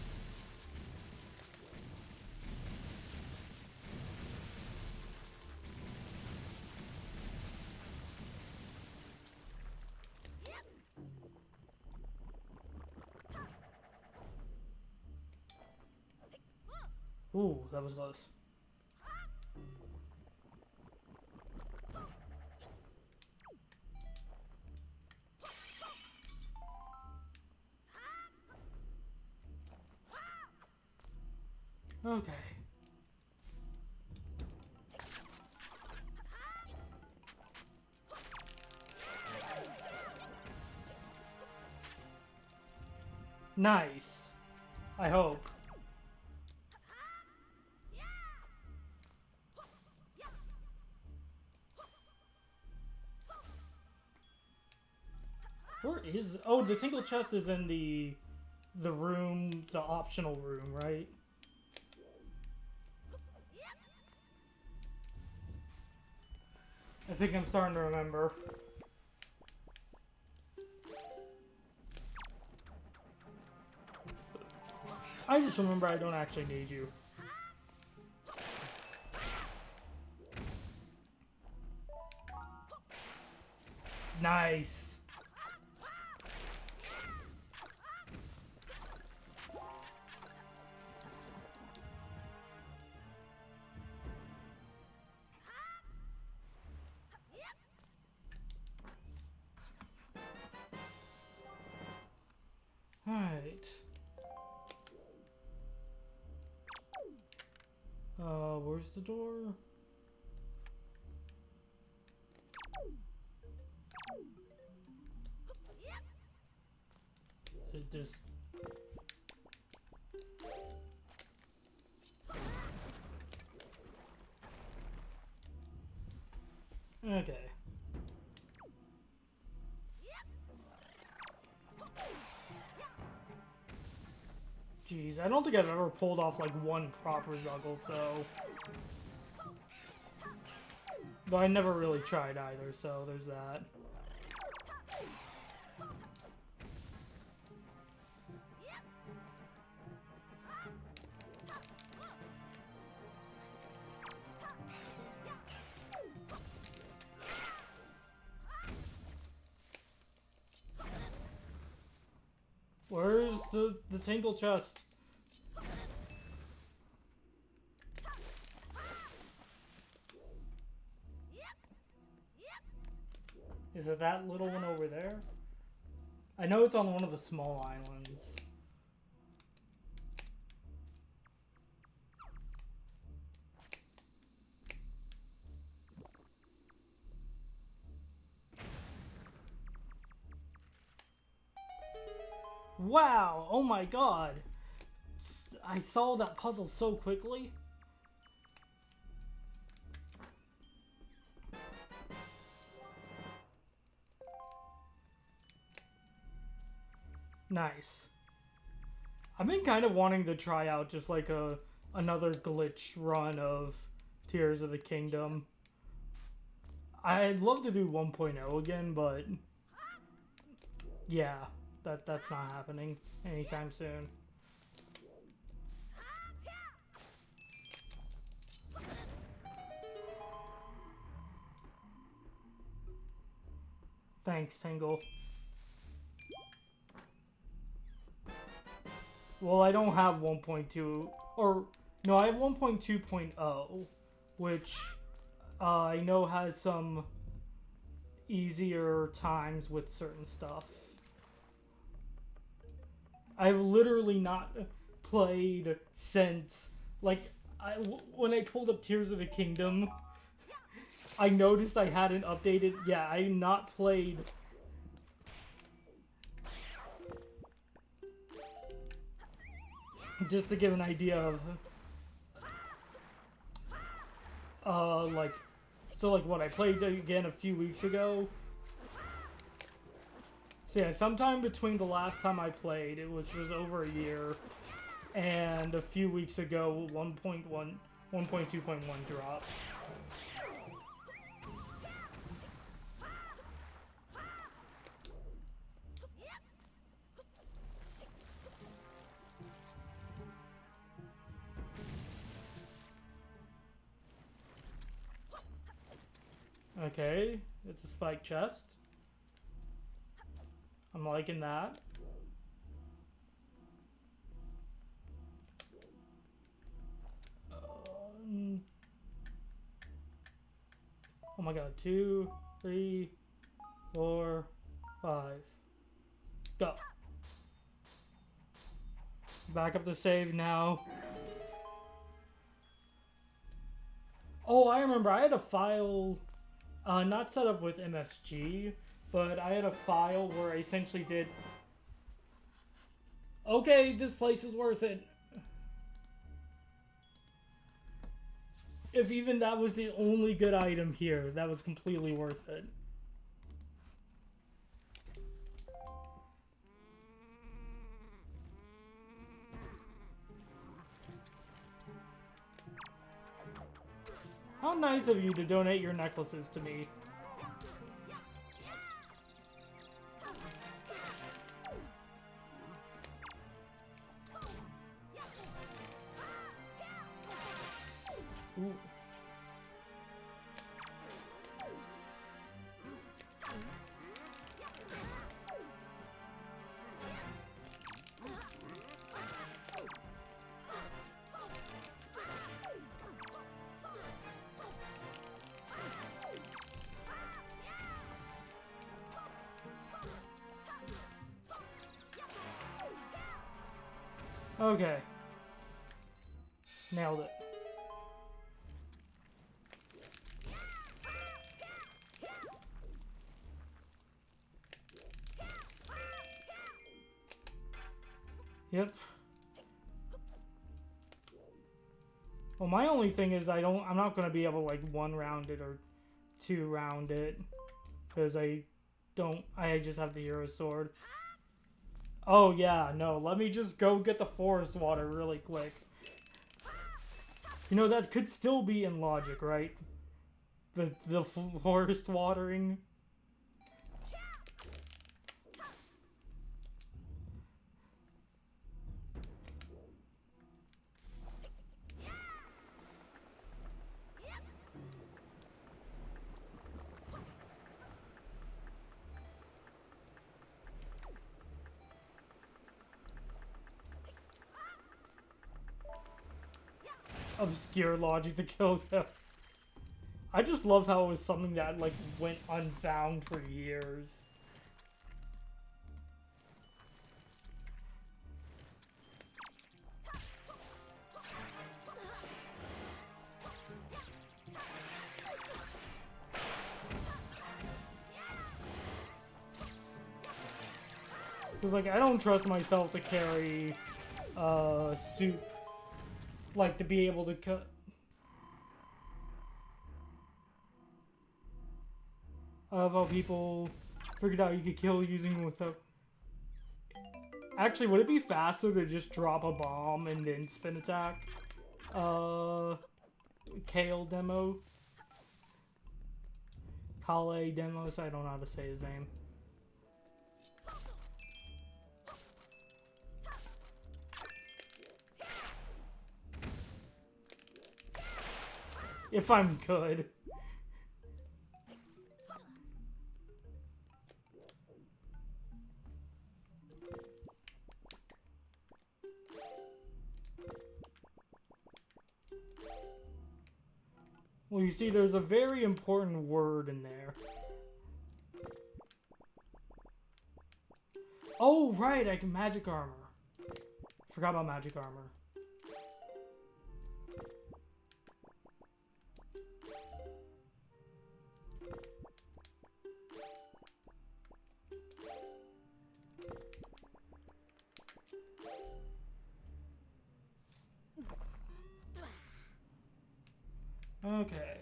Ooh, that was close. Okay. Nice. I hope. Where is... Oh, the Tingle chest is in the room, the optional room, right? I think I'm starting to remember. I just remember I don't actually need you. Nice. Alright. Where's the door? It just... Okay. Jeez, I don't think I've ever pulled off like one proper juggle, so... But I never really tried either, so there's that. Where's the Tingle chest? Is it that little one over there? I know it's on one of the small islands. Wow! Oh my god! I solved that puzzle so quickly. Nice. I've been kind of wanting to try out just like another glitch run of Tears of the Kingdom. I'd love to do 1.0 again, but yeah, that's not happening anytime soon. Thanks, Tingle. Well, I don't have 1.2, or no, I have 1.2.0, which I know has some easier times with certain stuff. I've literally not played since, like, when I pulled up Tears of the Kingdom, I noticed I hadn't updated. Yeah, I not played. Just to give an idea of, like, so like what I played again a few weeks ago. So yeah, sometime between the last time I played, which was over a year, and a few weeks ago, 1.2.1 dropped. Okay, it's a spike chest. I'm liking that. Oh my god, 2, 3, 4, 5. Go. Back up the save now. Oh, I remember. I had a file, not set up with MSG, but I had a file where I essentially did... Okay, this place is worth it. If even that was the only good item here, that was completely worth it. How nice of you to donate your necklaces to me. Ooh. Okay. Nailed it. Yep. Well, my only thing is I'm not gonna be able to like 1-round it or 2-round it because I just have the hero sword. Oh yeah, no, let me just go get the forest water really quick. You know, that could still be in logic, right? The forest watering. Obscure logic to kill him. I just love how it was something that like went unfound for years. Cause like I don't trust myself to carry soup. Like, to be able to cut... I love how people figured out you could kill using without... Actually, would it be faster to just drop a bomb and then spin attack? Kale demo? Kale demo, so I don't know how to say his name. If I'm good. Well, you see, there's a very important word in there. Oh, right, I can magic armor. Forgot about magic armor. Okay.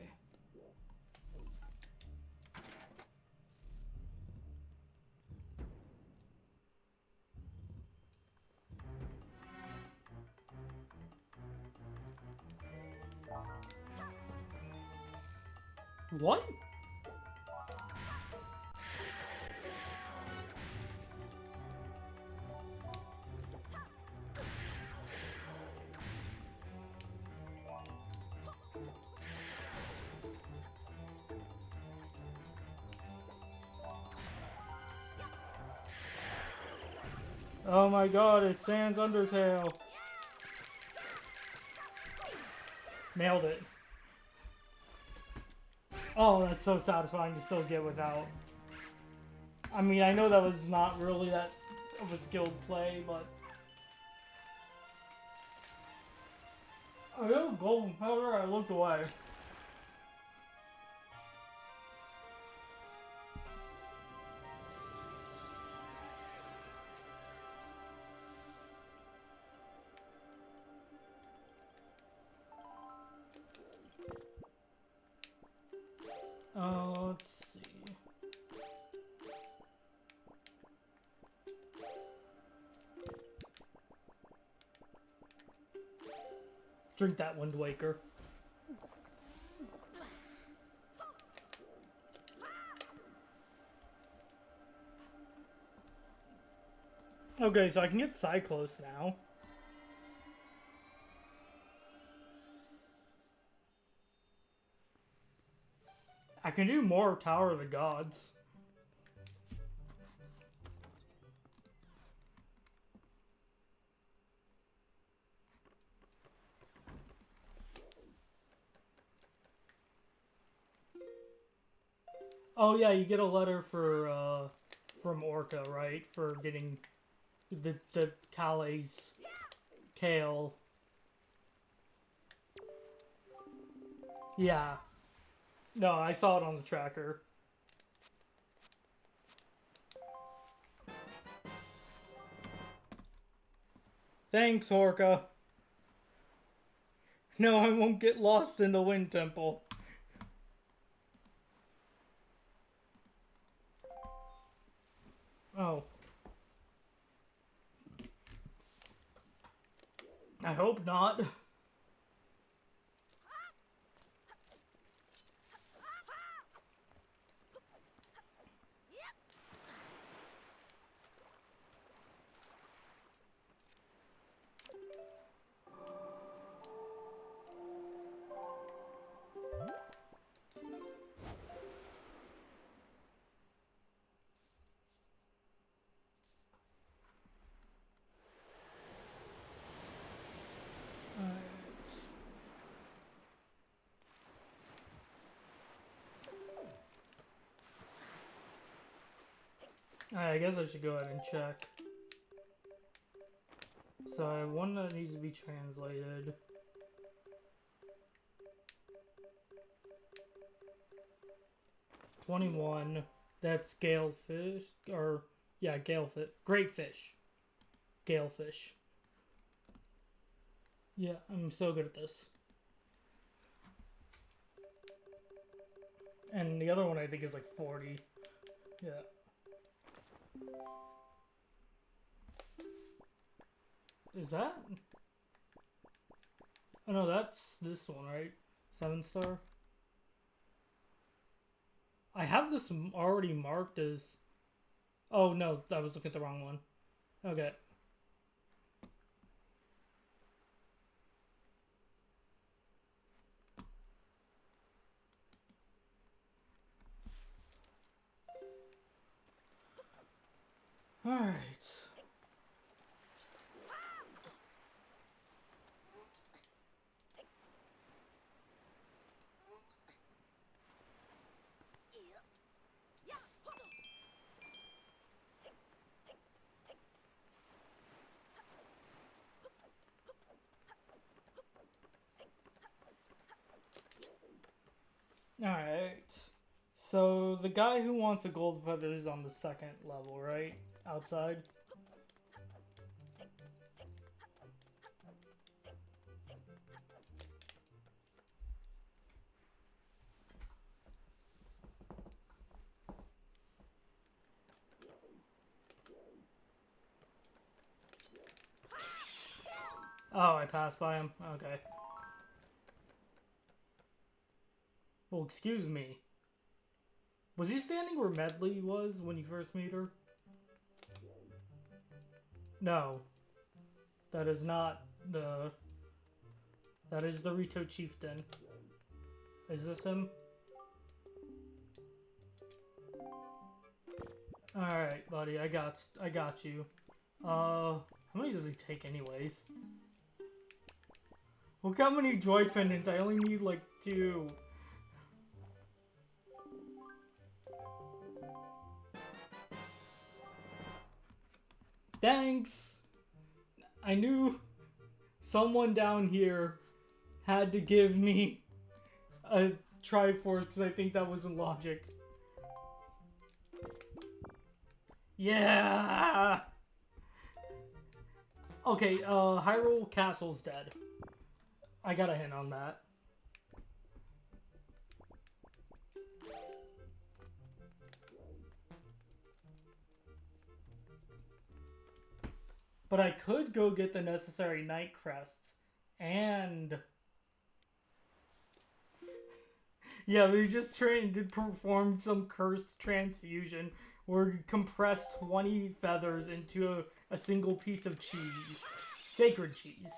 What? Oh my god, it's Sans Undertale. Nailed it. Oh, that's so satisfying to still get without. I mean, I know that was not really that of a skilled play, but... I got a golden powder, I looked away. Let's see. Drink that, Wind Waker. Okay, so I can get Cyclos now. I can do more Tower of the Gods. Oh yeah, you get a letter for from Orca, right? For getting the Calais Kale. Yeah. No, I saw it on the tracker. Thanks, Orca. No, I won't get lost in the Wind Temple. Oh. I hope not. I guess I should go ahead and check. So I have one that needs to be translated. $21. That's Galefish, or yeah, Galefish, great fish, Galefish. Yeah, I'm so good at this. And the other one I think is like 40. Yeah. Is that? Oh no, that's this one, right? 7-star. I have this already marked as... Oh no, I was looking at the wrong one. Okay. Alright. Alright. So, the guy who wants a gold feather is on the second level, right? Outside? Oh, I passed by him. Okay. Well, excuse me. Was he standing where Medley was when you first meet her? No. That is not the... That is the Rito Chieftain. Is this him? Alright, buddy, I got you. How many does he take anyways? Look how many droid pendants, I only need like 2. Thanks! I knew someone down here had to give me a Triforce because I think that was in logic. Yeah! Okay, Hyrule Castle's dead. I got a hint on that. But I could go get the necessary night crests and... Yeah, we just performed some cursed transfusion where we compressed 20 feathers into a single piece of cheese. Sacred cheese.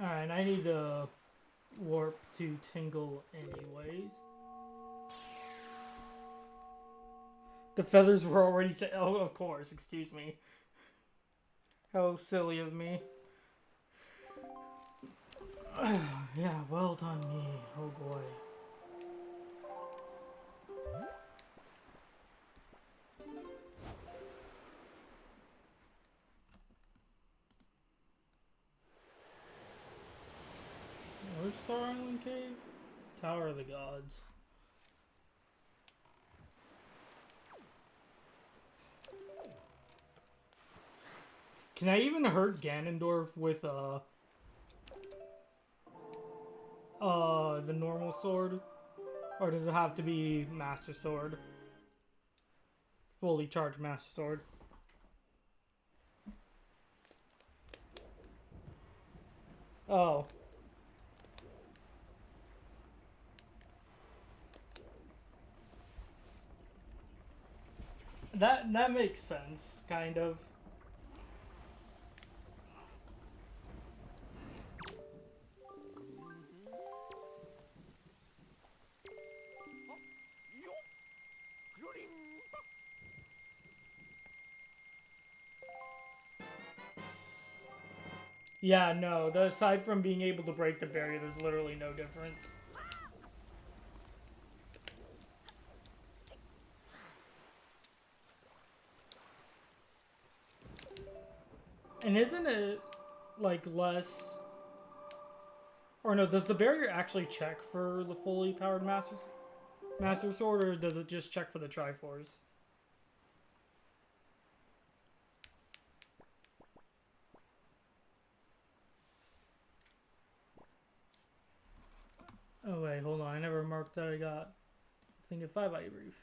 Alright, I need to warp to Tingle anyways. The feathers were already set. Oh, of course, excuse me. How silly of me. Yeah, well done me. Oh boy. Where's Star Island Cave? Tower of the Gods. Can I even hurt Ganondorf with the normal sword? Or does it have to be Master Sword? Fully charged Master Sword. Oh. That makes sense, kind of. Yeah, no, aside from being able to break the barrier, there's literally no difference. And isn't it, like, less... Or no, does the barrier actually check for the fully powered Master Sword, or does it just check for the Triforce? Oh wait, hold on, I never marked that I got a thing of 5 eye brief.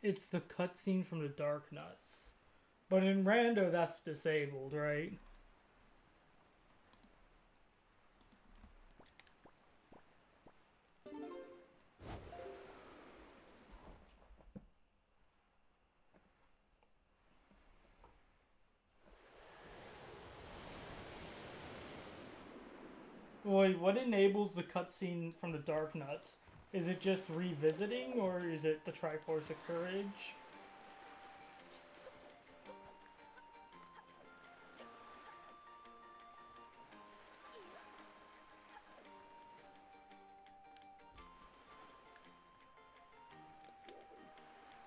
It's the cutscene from the Dark Nuts. But in Rando, that's disabled, right? Wait, what enables the cutscene from the Dark Nuts? Is it just revisiting, or is it the Triforce of Courage?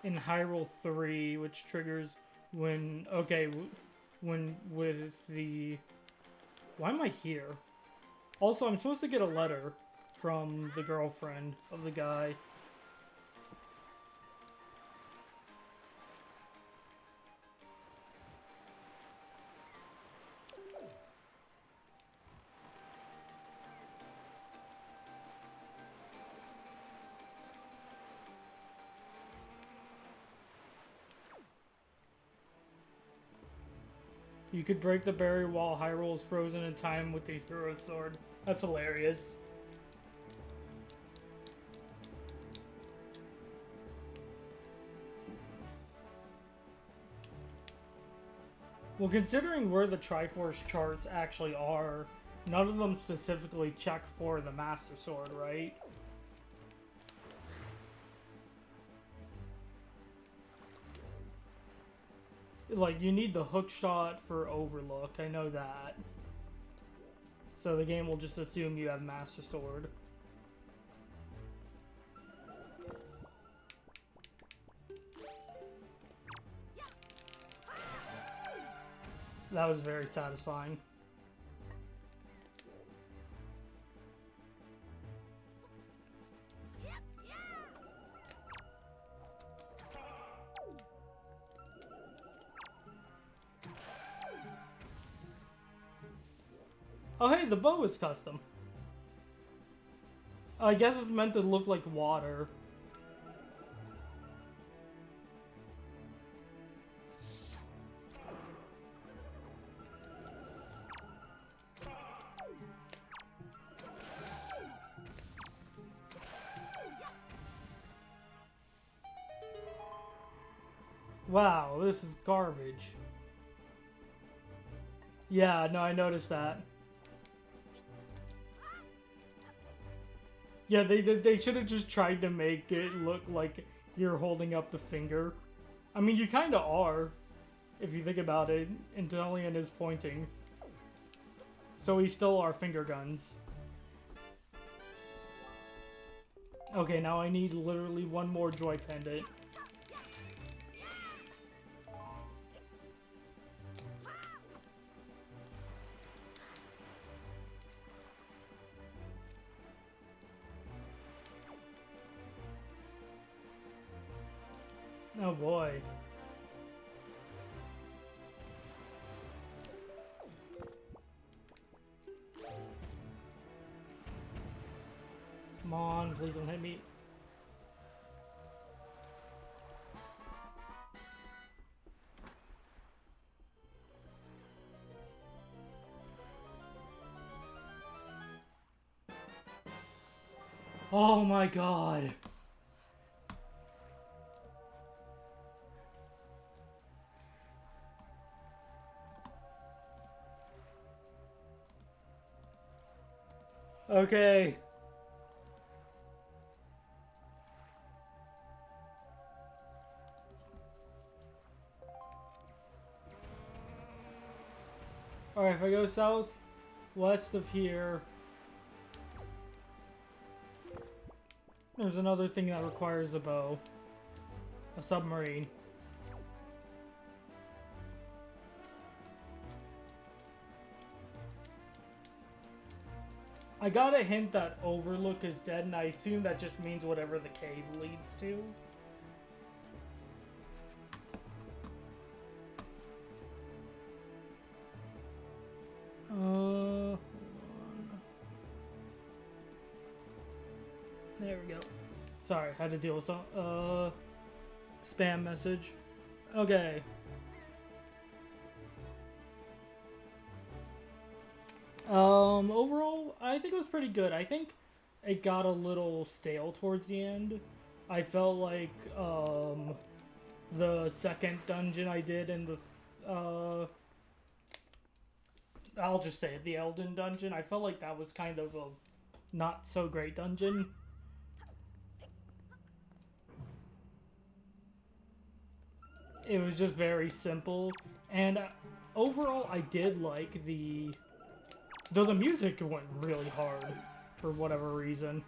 In Hyrule 3, which triggers when... Okay, when with the... Why am I here? Also, I'm supposed to get a letter from the girlfriend of the guy. You could break the barrier while Hyrule is frozen in time with the hero sword. That's hilarious. Well, considering where the Triforce charts actually are, none of them specifically check for the Master Sword, right? Like, you need the hook shot for Overlook, I know that. So the game will just assume you have Master Sword. That was very satisfying. Oh hey, the bow is custom. I guess it's meant to look like water. Wow, this is garbage. Yeah, no, I noticed that. Yeah, they should have just tried to make it look like you're holding up the finger. I mean, you kind of are, if you think about it. Intelion is pointing. So we still are finger guns. Okay, now I need literally one more joy pendant. Oh boy. Come on, please don't hit me. Oh my god. Okay. Alright, if I go south, west of here, there's another thing that requires a bow. A submarine. I got a hint that Overlook is dead, and I assume that just means whatever the cave leads to. Hold on. There we go. Sorry, I had to deal with some, spam message. Okay. Overall, I think it was pretty good. I think it got a little stale towards the end. I felt like, the second dungeon I did in the, I'll just say it, the Elden dungeon, I felt like that was kind of a not so great dungeon. It was just very simple, and overall I did like though the music went really hard for whatever reason.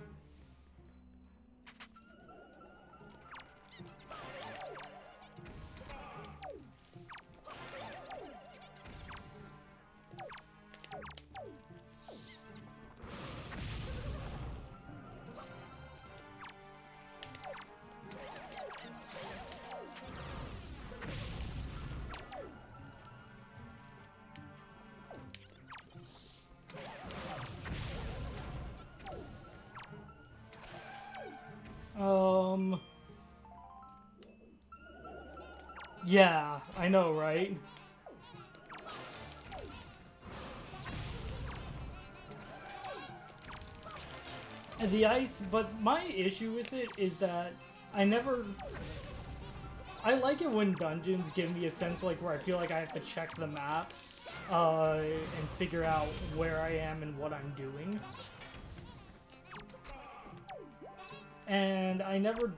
Yeah, I know, right? the ice, but my issue with it is that I never... I like it when dungeons give me a sense like where I feel like I have to check the map and figure out where I am and what I'm doing. And I never...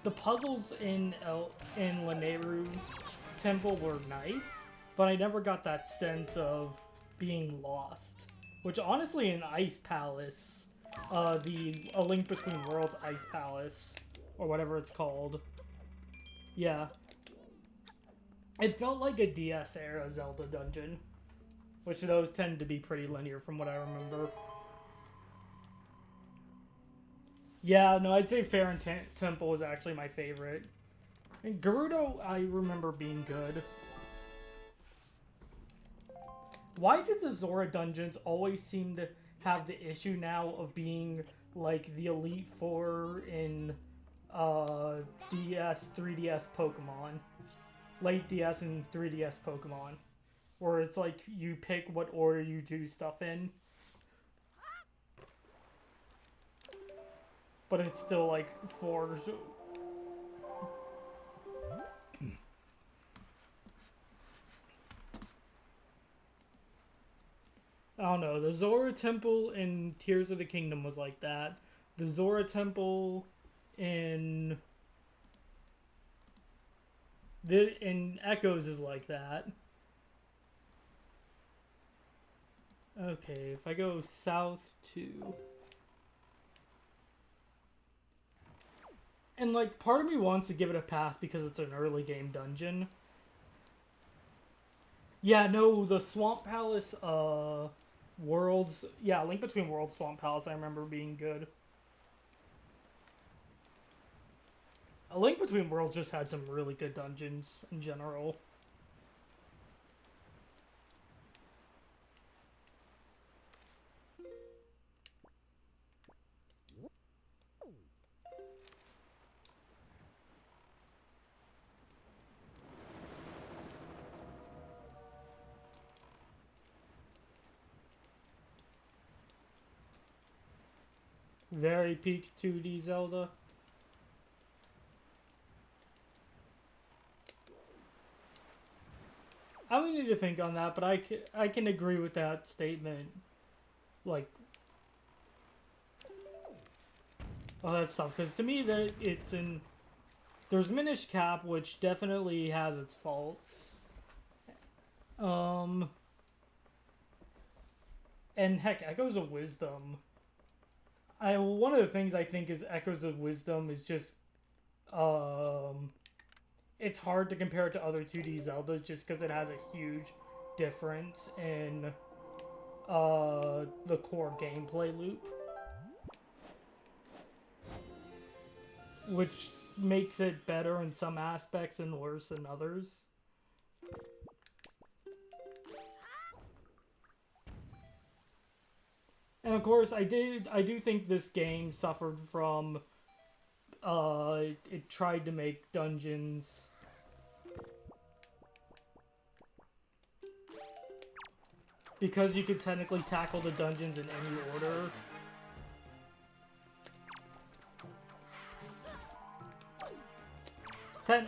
the puzzles in Lanayru Temple were nice, but I never got that sense of being lost. Which honestly in Ice Palace, A Link Between Worlds Ice Palace, or whatever it's called, yeah, it felt like a DS era Zelda dungeon, which those tend to be pretty linear from what I remember. Yeah, no, I'd say Fair and Temple is actually my favorite. And Gerudo, I remember being good. Why do the Zora dungeons always seem to have the issue now of being like the Elite Four in DS, 3DS Pokemon? Late DS and 3DS Pokemon. Where it's like you pick what order you do stuff in. But it's still like four. I don't know. The Zora Temple in Tears of the Kingdom was like that. The Zora Temple in Echoes is like that. Okay, if I go south to... And, like, part of me wants to give it a pass because it's an early game dungeon. Yeah, no, the Swamp Palace, Worlds... Yeah, Link Between Worlds Swamp Palace I remember being good. A Link Between Worlds just had some really good dungeons in general. Very peak 2D Zelda. I would need to think on that, but I can agree with that statement. Like, all that stuff. Because to me, that it's in... There's Minish Cap, which definitely has its faults. And heck, Echoes of Wisdom. One of the things I think is Echoes of Wisdom is just... it's hard to compare it to other 2D Zeldas just because it has a huge difference in the core gameplay loop. Which makes it better in some aspects and worse in others. And of course, I do think this game suffered from it tried to make dungeons because you could technically tackle the dungeons in any order.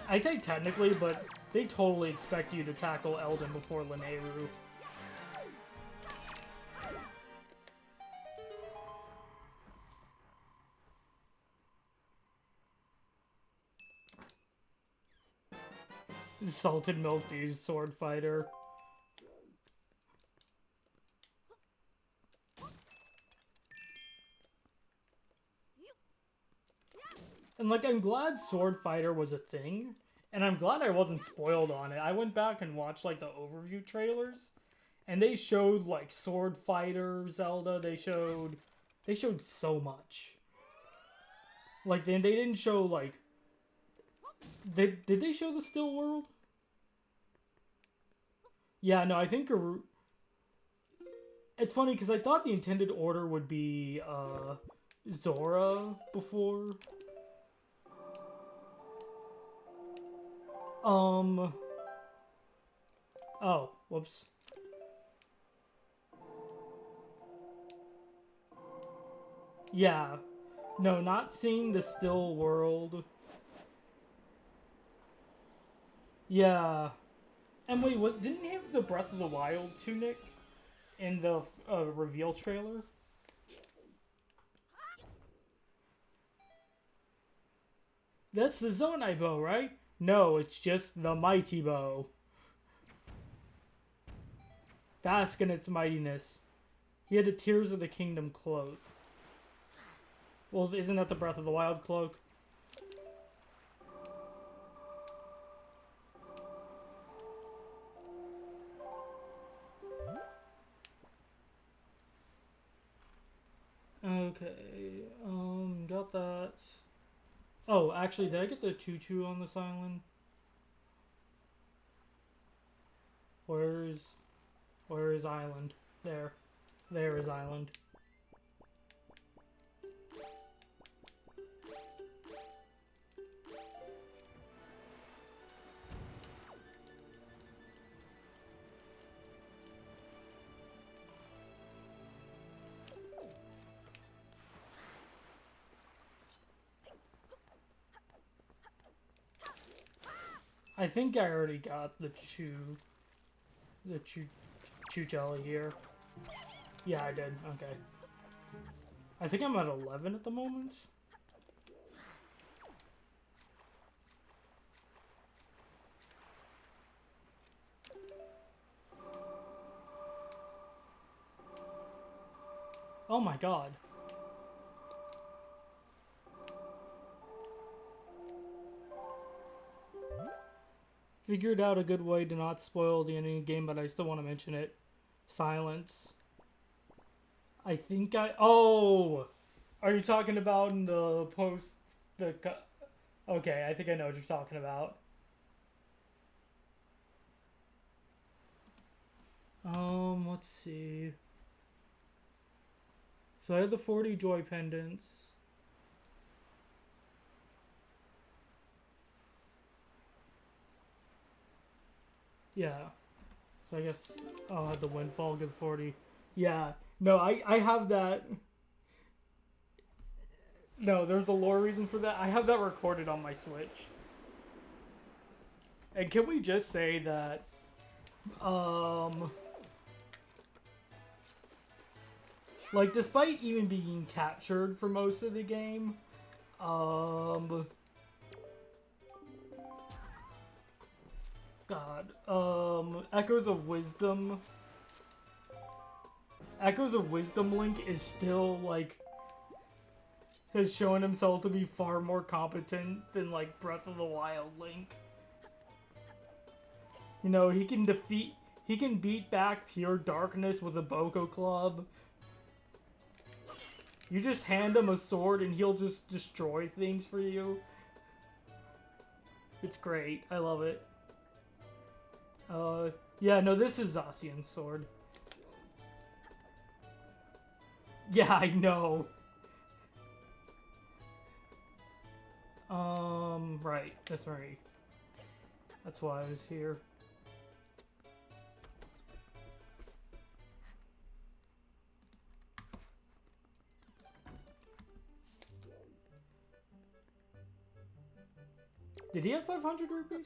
I say technically, but they totally expect you to tackle Eldin before Lanayru. Salted Milk Dude's sword fighter. And like, I'm glad Sword Fighter was a thing, and I'm glad I wasn't spoiled on it. I went back and watched like the overview trailers, and they showed like Sword Fighter Zelda. They showed so much. Like they didn't show like. Did they show the Still World? Yeah, no, I think it's funny because I thought the intended order would be Zora before. Oh, whoops. Yeah. No, not seeing the still world. Yeah. And wait, didn't he have the Breath of the Wild tunic in the reveal trailer? That's the Zonai bow, right? No, it's just the mighty bow. Bask in its mightiness. He had the Tears of the Kingdom cloak. Well, isn't that the Breath of the Wild cloak? Okay, got that. Oh, actually, did I get the choo-choo on this island? Where is island? There. There is island. I think I already got the chew jelly here. Yeah, I did. Okay. I think I'm at 11 at the moment. Oh my god. Figured out a good way to not spoil the ending of the game, but I still want to mention it. Silence. I think oh! Are you talking about in the post... Okay, I think I know what you're talking about. Let's see. So I had the 40 joy pendants. Yeah. So I guess I'll have the windfall get 40. Yeah. No, I have that. No, there's a lore reason for that. I have that recorded on my Switch. And can we just say that, like, despite even being captured for most of the game, Echoes of Wisdom Link is still, like, has shown himself to be far more competent than, like, Breath of the Wild Link. You know, he can beat back pure darkness with a Boko Club. You just hand him a sword and he'll just destroy things for you. It's great. I love it. Yeah, no, this is Zacian's sword. Yeah, I know. Right. That's right. That's why I was here. Did he have 500 rupees?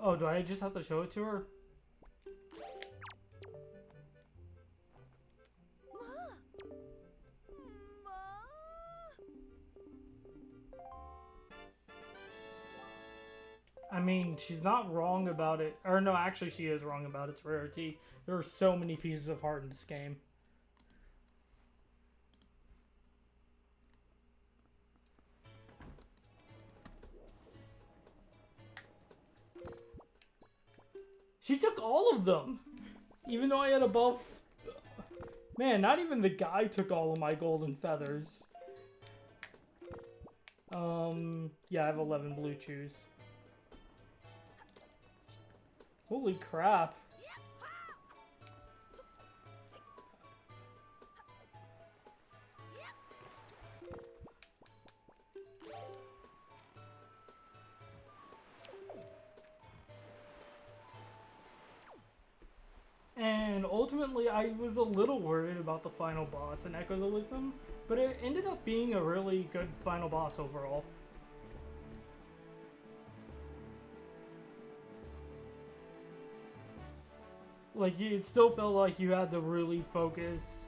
Oh, do I just have to show it to her? I mean, she's not wrong about it. Or no, actually she is wrong about its rarity. There are so many pieces of heart in this game. She took all of them! Even though I had above... Man, not even the guy took all of my golden feathers. Yeah, I have 11 blue chews. Holy crap. ultimately, I was a little worried about the final boss in Echoes of Wisdom, but it ended up being a really good final boss overall. Like, it still felt like you had to really focus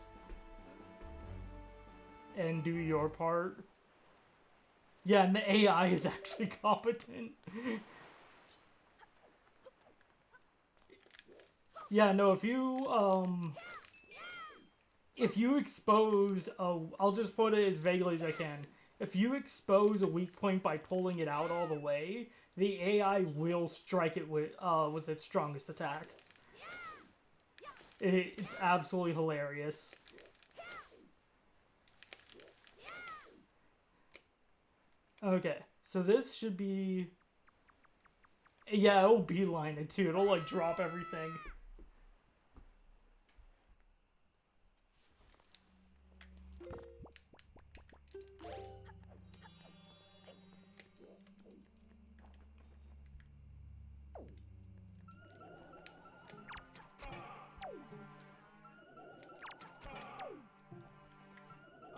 and do your part. Yeah, and the AI is actually competent. Yeah, no, if you expose I'll just put it as vaguely as I can. If you expose a weak point by pulling it out all the way, the AI will strike it with its strongest attack. It's absolutely hilarious. Okay, so this should be... Yeah, it'll beeline it too. It'll like drop everything.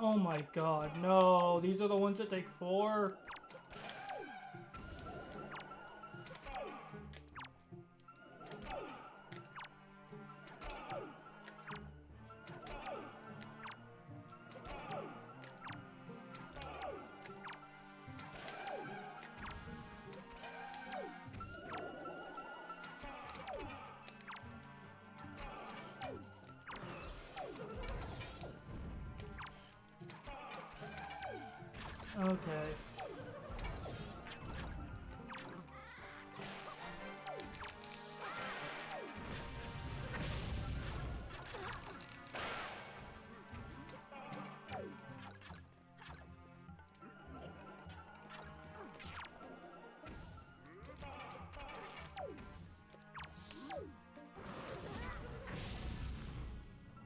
Oh my god, no. These are the ones that take 4? Okay.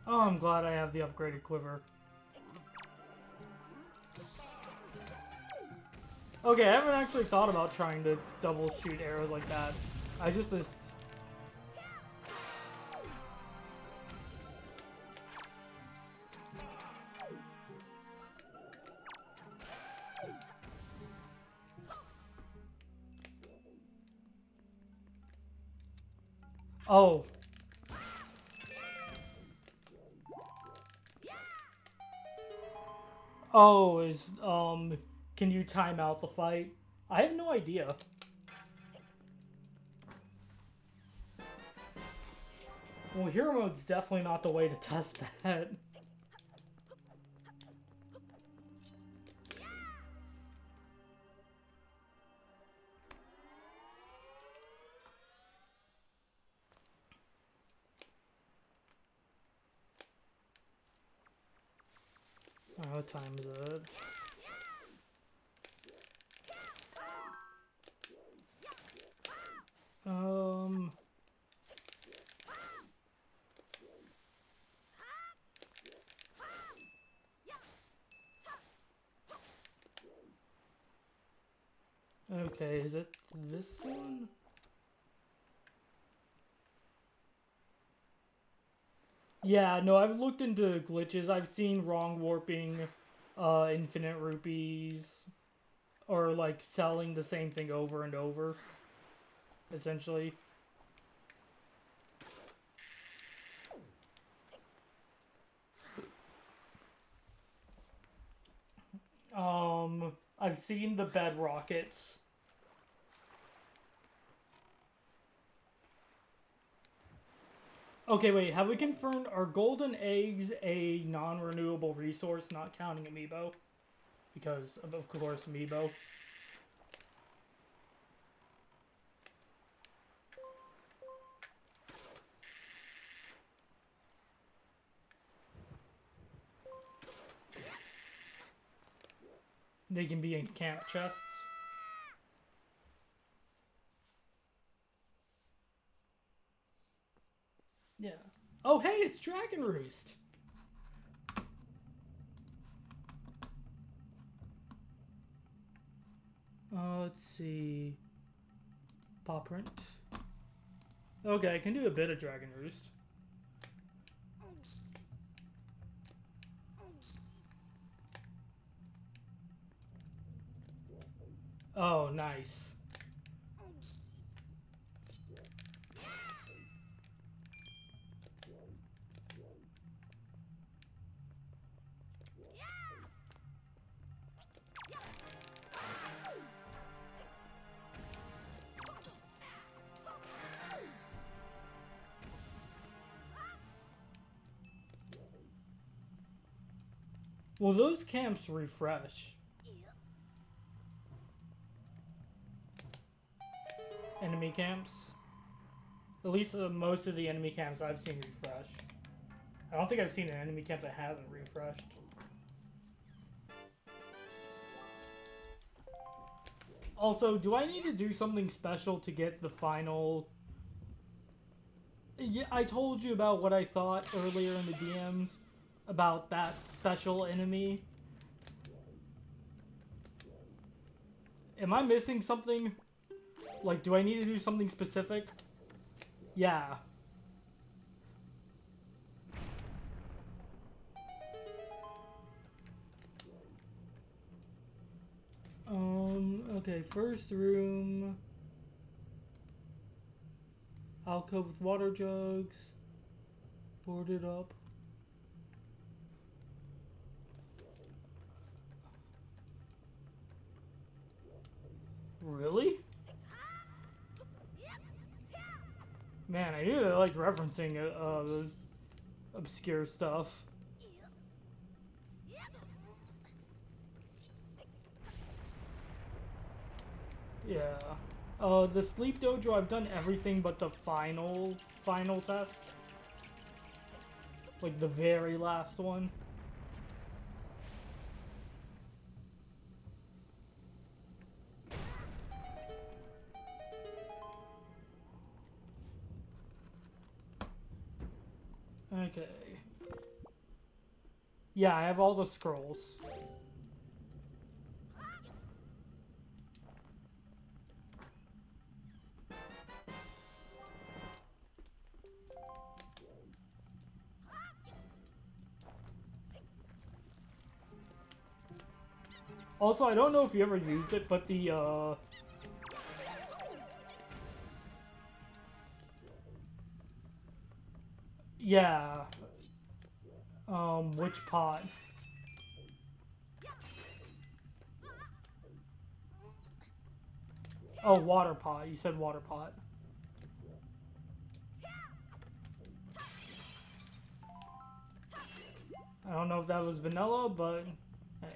Oh, I'm glad I have the upgraded quiver. Okay, I haven't actually thought about trying to double shoot arrows like that. I just... Oh. Oh, can you time out the fight? I have no idea. Well, hero mode's definitely not the way to test that. What time is it? Okay, is it this one? Yeah, no, I've looked into glitches. I've seen wrong warping, infinite rupees, or like selling the same thing over and over, essentially. I've seen the bed rockets. Okay, wait, have we confirmed, are golden eggs a non-renewable resource, not counting amiibo? Because, of course, amiibo. They can be in camp chests. Yeah. Oh, hey, it's Dragon Roost! Let's see. Paw print. Okay, I can do a bit of Dragon Roost. Oh, nice. Will those camps refresh? Enemy camps? At least most of the enemy camps I've seen refresh. I don't think I've seen an enemy camp that hasn't refreshed. Also, do I need to do something special to get the final... Yeah, I told you about what I thought earlier in the DMs about that special enemy. Am I missing something? Like, do I need to do something specific? Yeah. Okay, first room. Alcove with water jugs. Boarded up. Really? Man, I knew I liked referencing those obscure stuff. Yeah. The sleep dojo, I've done everything but the final test. Like the very last one. Okay. Yeah, I have all the scrolls. Also, I don't know if you ever used it, but the, yeah. Which pot? Oh, water pot. You said water pot. I don't know if that was vanilla, but hey.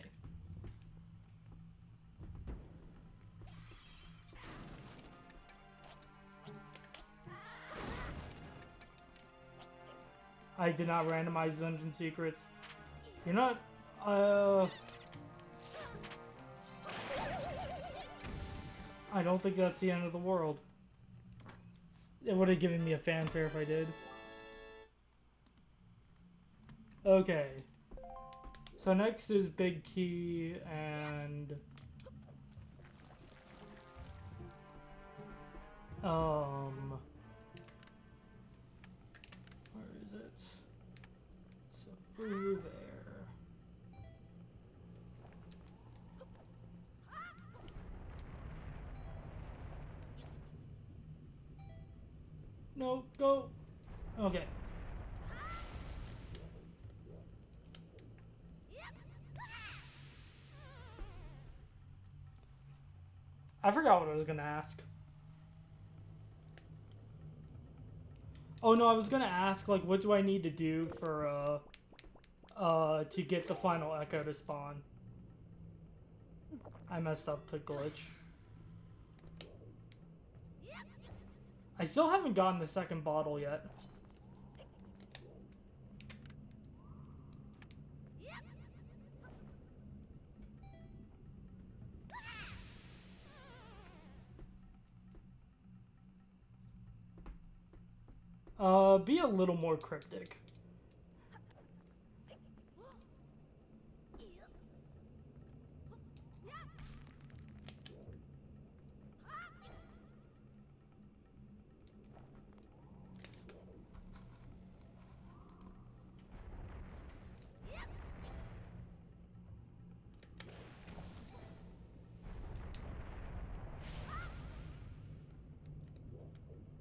I did not randomize dungeon secrets. You're not, I don't think that's the end of the world. It would have given me a fanfare if I did. Okay. So next is Big Key and... Where is it? So through there. No, go. Okay. I forgot what I was gonna ask. Oh no, I was gonna ask, like, what do I need to do for, to get the final echo to spawn? I messed up the glitch. I still haven't gotten the second bottle yet. Be a little more cryptic.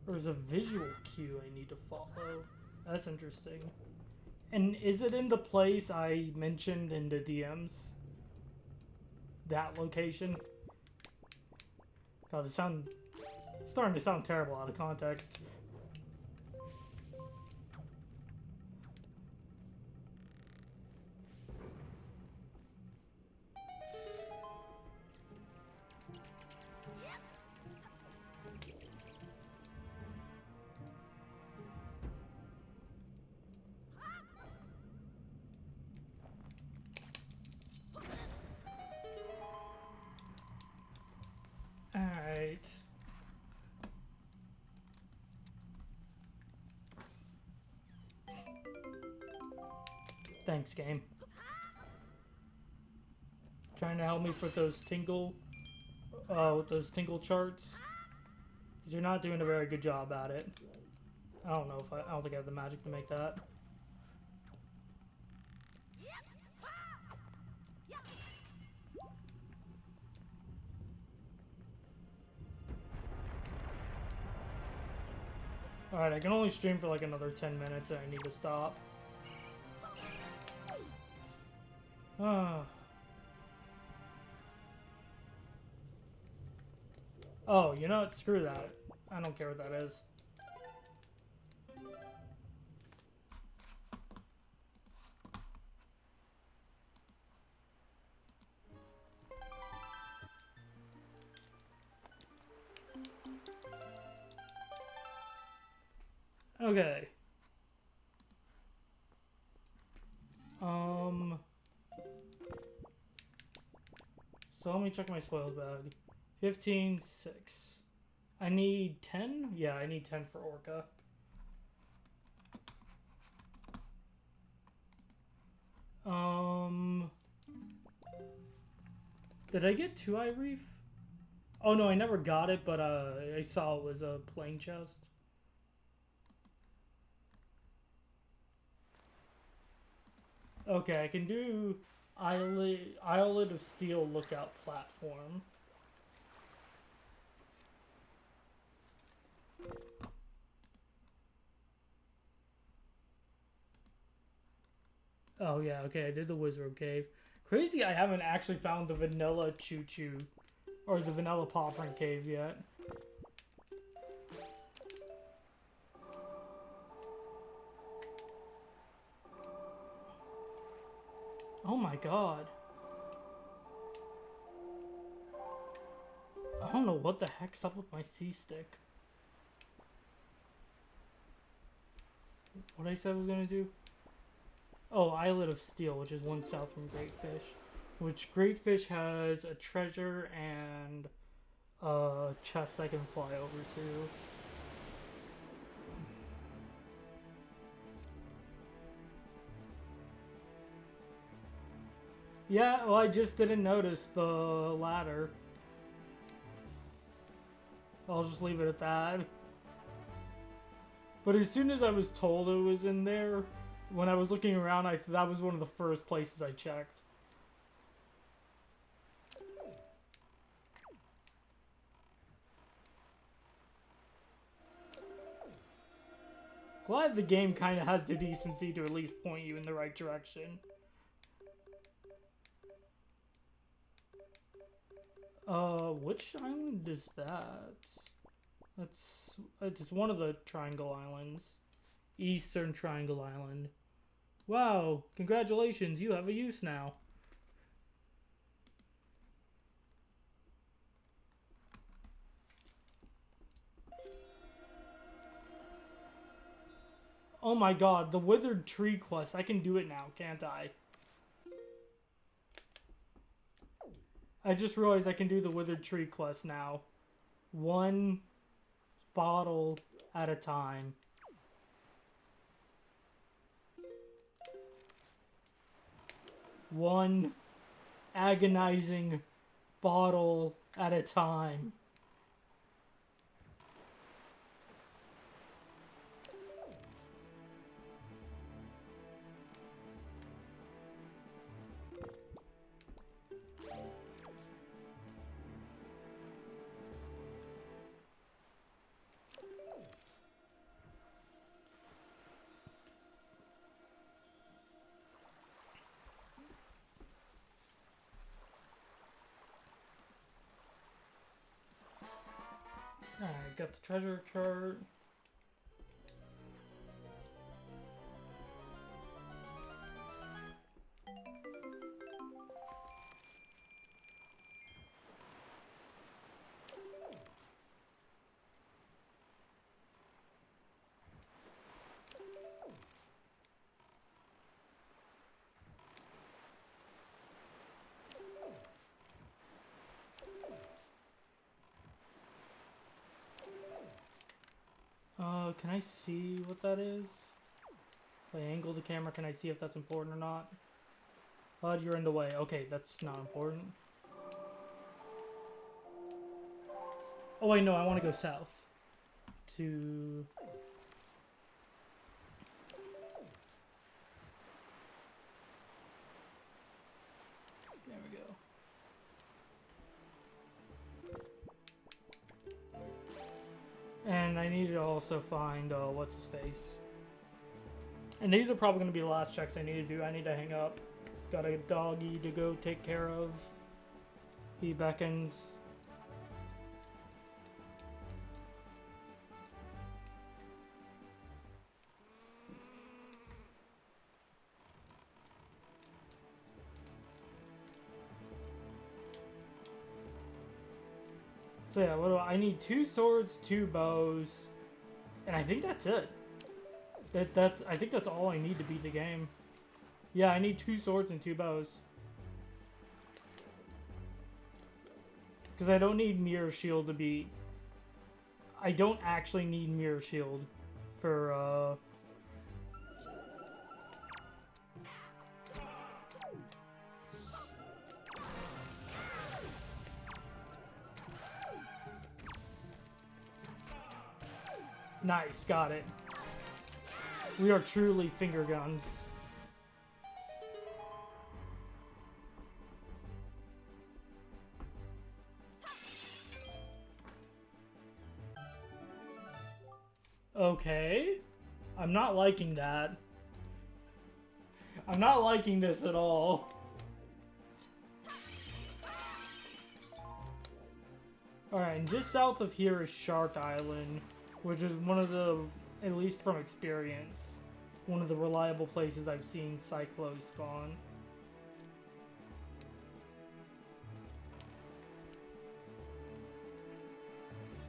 There's a visual cue I need to follow. That's interesting. And is it in the place I mentioned in the DMs? That location? God, it's starting to sound terrible out of context. Alright. Thanks, game. Trying to help me with those tingle charts. Because you're not doing a very good job at it. I don't think I have the magic to make that. Alright, I can only stream for like another 10 minutes and I need to stop. Oh, you know what? Screw that. I don't care what that is. Okay. So let me check my spoils bag. 15, 6. I need 10? Yeah, I need 10 for Orca. Did I get 2-eye reef? Oh no, I never got it, but I saw it was a plain chest. Okay, I can do Islet of Steel lookout platform. Oh yeah, okay, I did the Wizard Cave. Crazy I haven't actually found the vanilla choo-choo or the vanilla popcorn cave yet. Oh my god. I don't know what the heck's up with my C-stick. What I said I was gonna do? Oh, Islet of Steel, which is 1 south from Great Fish. Which Great Fish has a treasure and a chest I can fly over to. Yeah, well, I just didn't notice the ladder. I'll just leave it at that. But as soon as I was told it was in there, when I was looking around, that was one of the first places I checked. Glad the game kind of has the decency to at least point you in the right direction. Which island is that? It's one of the Triangle Islands. Eastern Triangle Island. Wow, congratulations, you have a use now. Oh my god, the Withered Tree quest. I can do it now, can't I? I just realized I can do the Withered Tree quest now. 1 bottle at a time. One agonizing bottle at a time. got the treasure chart. Can I see what that is? If I angle the camera, can I see if that's important or not? You're in the way. Okay, that's not important. Oh wait, no, I want to go south. To... There we go. And I need to also find, what's his face. And these are probably going to be the last checks I need to do. I need to hang up. Got a doggy to go take care of. He beckons. So yeah, what do I need? 2 swords, 2 bows, and I think that's it. I think that's all I need to beat the game. Yeah, I need 2 swords and 2 bows. Because I don't need Mirror Shield to beat. I don't actually need Mirror Shield for, Nice, got it. We are truly finger guns. Okay. I'm not liking that. I'm not liking this at all. Alright, and just south of here is Shark Island, which is one of the, at least from experience, one of the reliable places I've seen Cyclos spawn.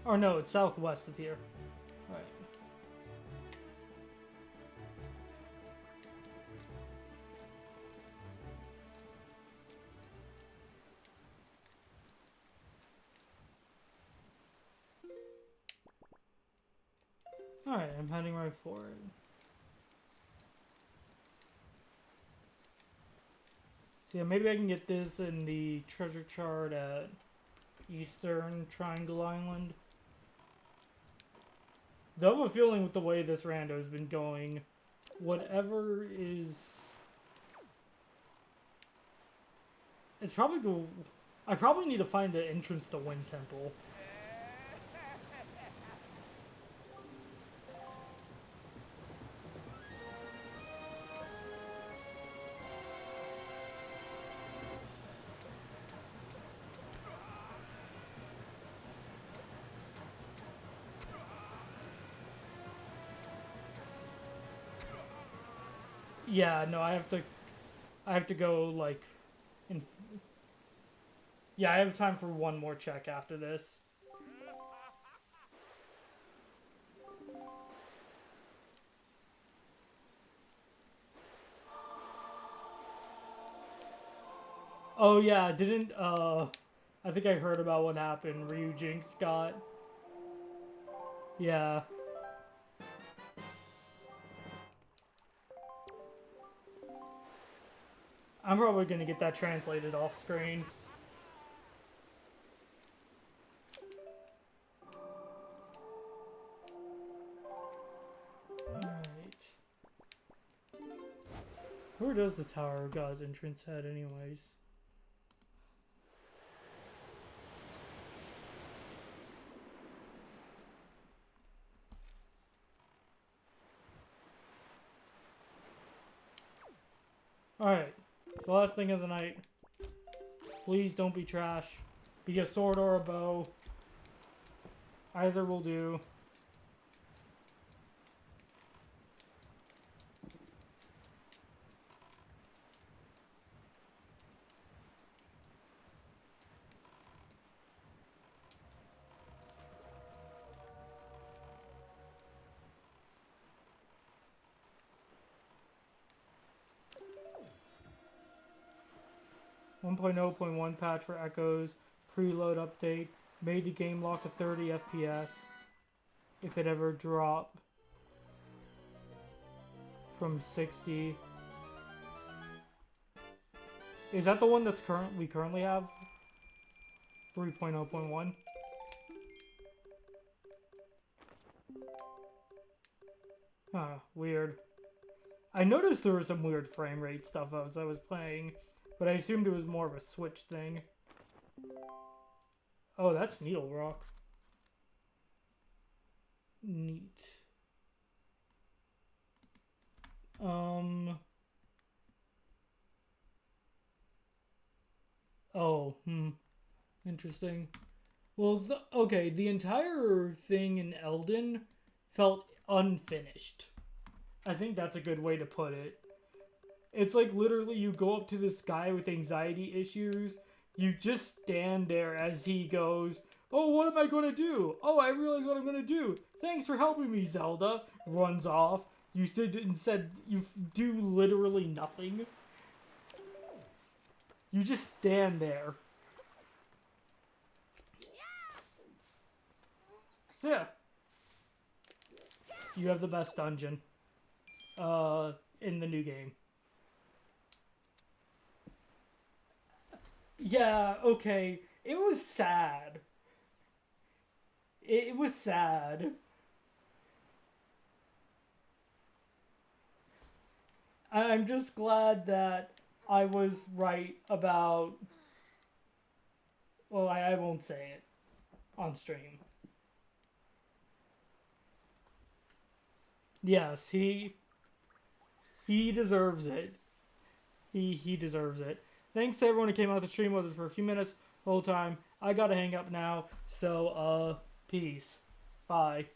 Or no, it's southwest of here. Alright. Alright, I'm heading right for it. So yeah, maybe I can get this in the treasure chart at Eastern Triangle Island. Though I have a feeling with the way this rando has been going, whatever is... It's probably... I probably need to find an entrance to Wind Temple. Yeah, no, I have to go, like, yeah, I have time for one more check after this. Oh yeah, didn't, I think I heard about what happened. Ryu Jinx got... Yeah. I'm probably gonna get that translated off screen. Alright. Where does the Tower of God's entrance head anyways? Alright. The last thing of the night. Please don't be trash. Be a sword or a bow. Either will do. One point 0.1 patch for echoes. Preload update. Made the game lock to 30 FPS. If it ever dropped from 60. Is that the one that's we currently have? 3.0.1. Huh, weird. I noticed there was some weird frame rate stuff as I was playing, but I assumed it was more of a Switch thing. Oh, that's Needle Rock. Neat. Oh, interesting. Well, okay, the entire thing in Elden felt unfinished. I think that's a good way to put it. It's like literally you go up to this guy with anxiety issues, you just stand there as he goes, "Oh, what am I going to do? Oh, I realize what I'm going to do. Thanks for helping me, Zelda." Runs off. You instead you do literally nothing. You just stand there. So yeah. You have the best dungeon. In the new game. Yeah, okay. It was sad. It was sad. I'm just glad that I was right about... Well, I won't say it on stream. Yes, he deserves it. He deserves it. Thanks to everyone who came out to stream with us for a few minutes the whole time. I gotta hang up now, so peace. Bye.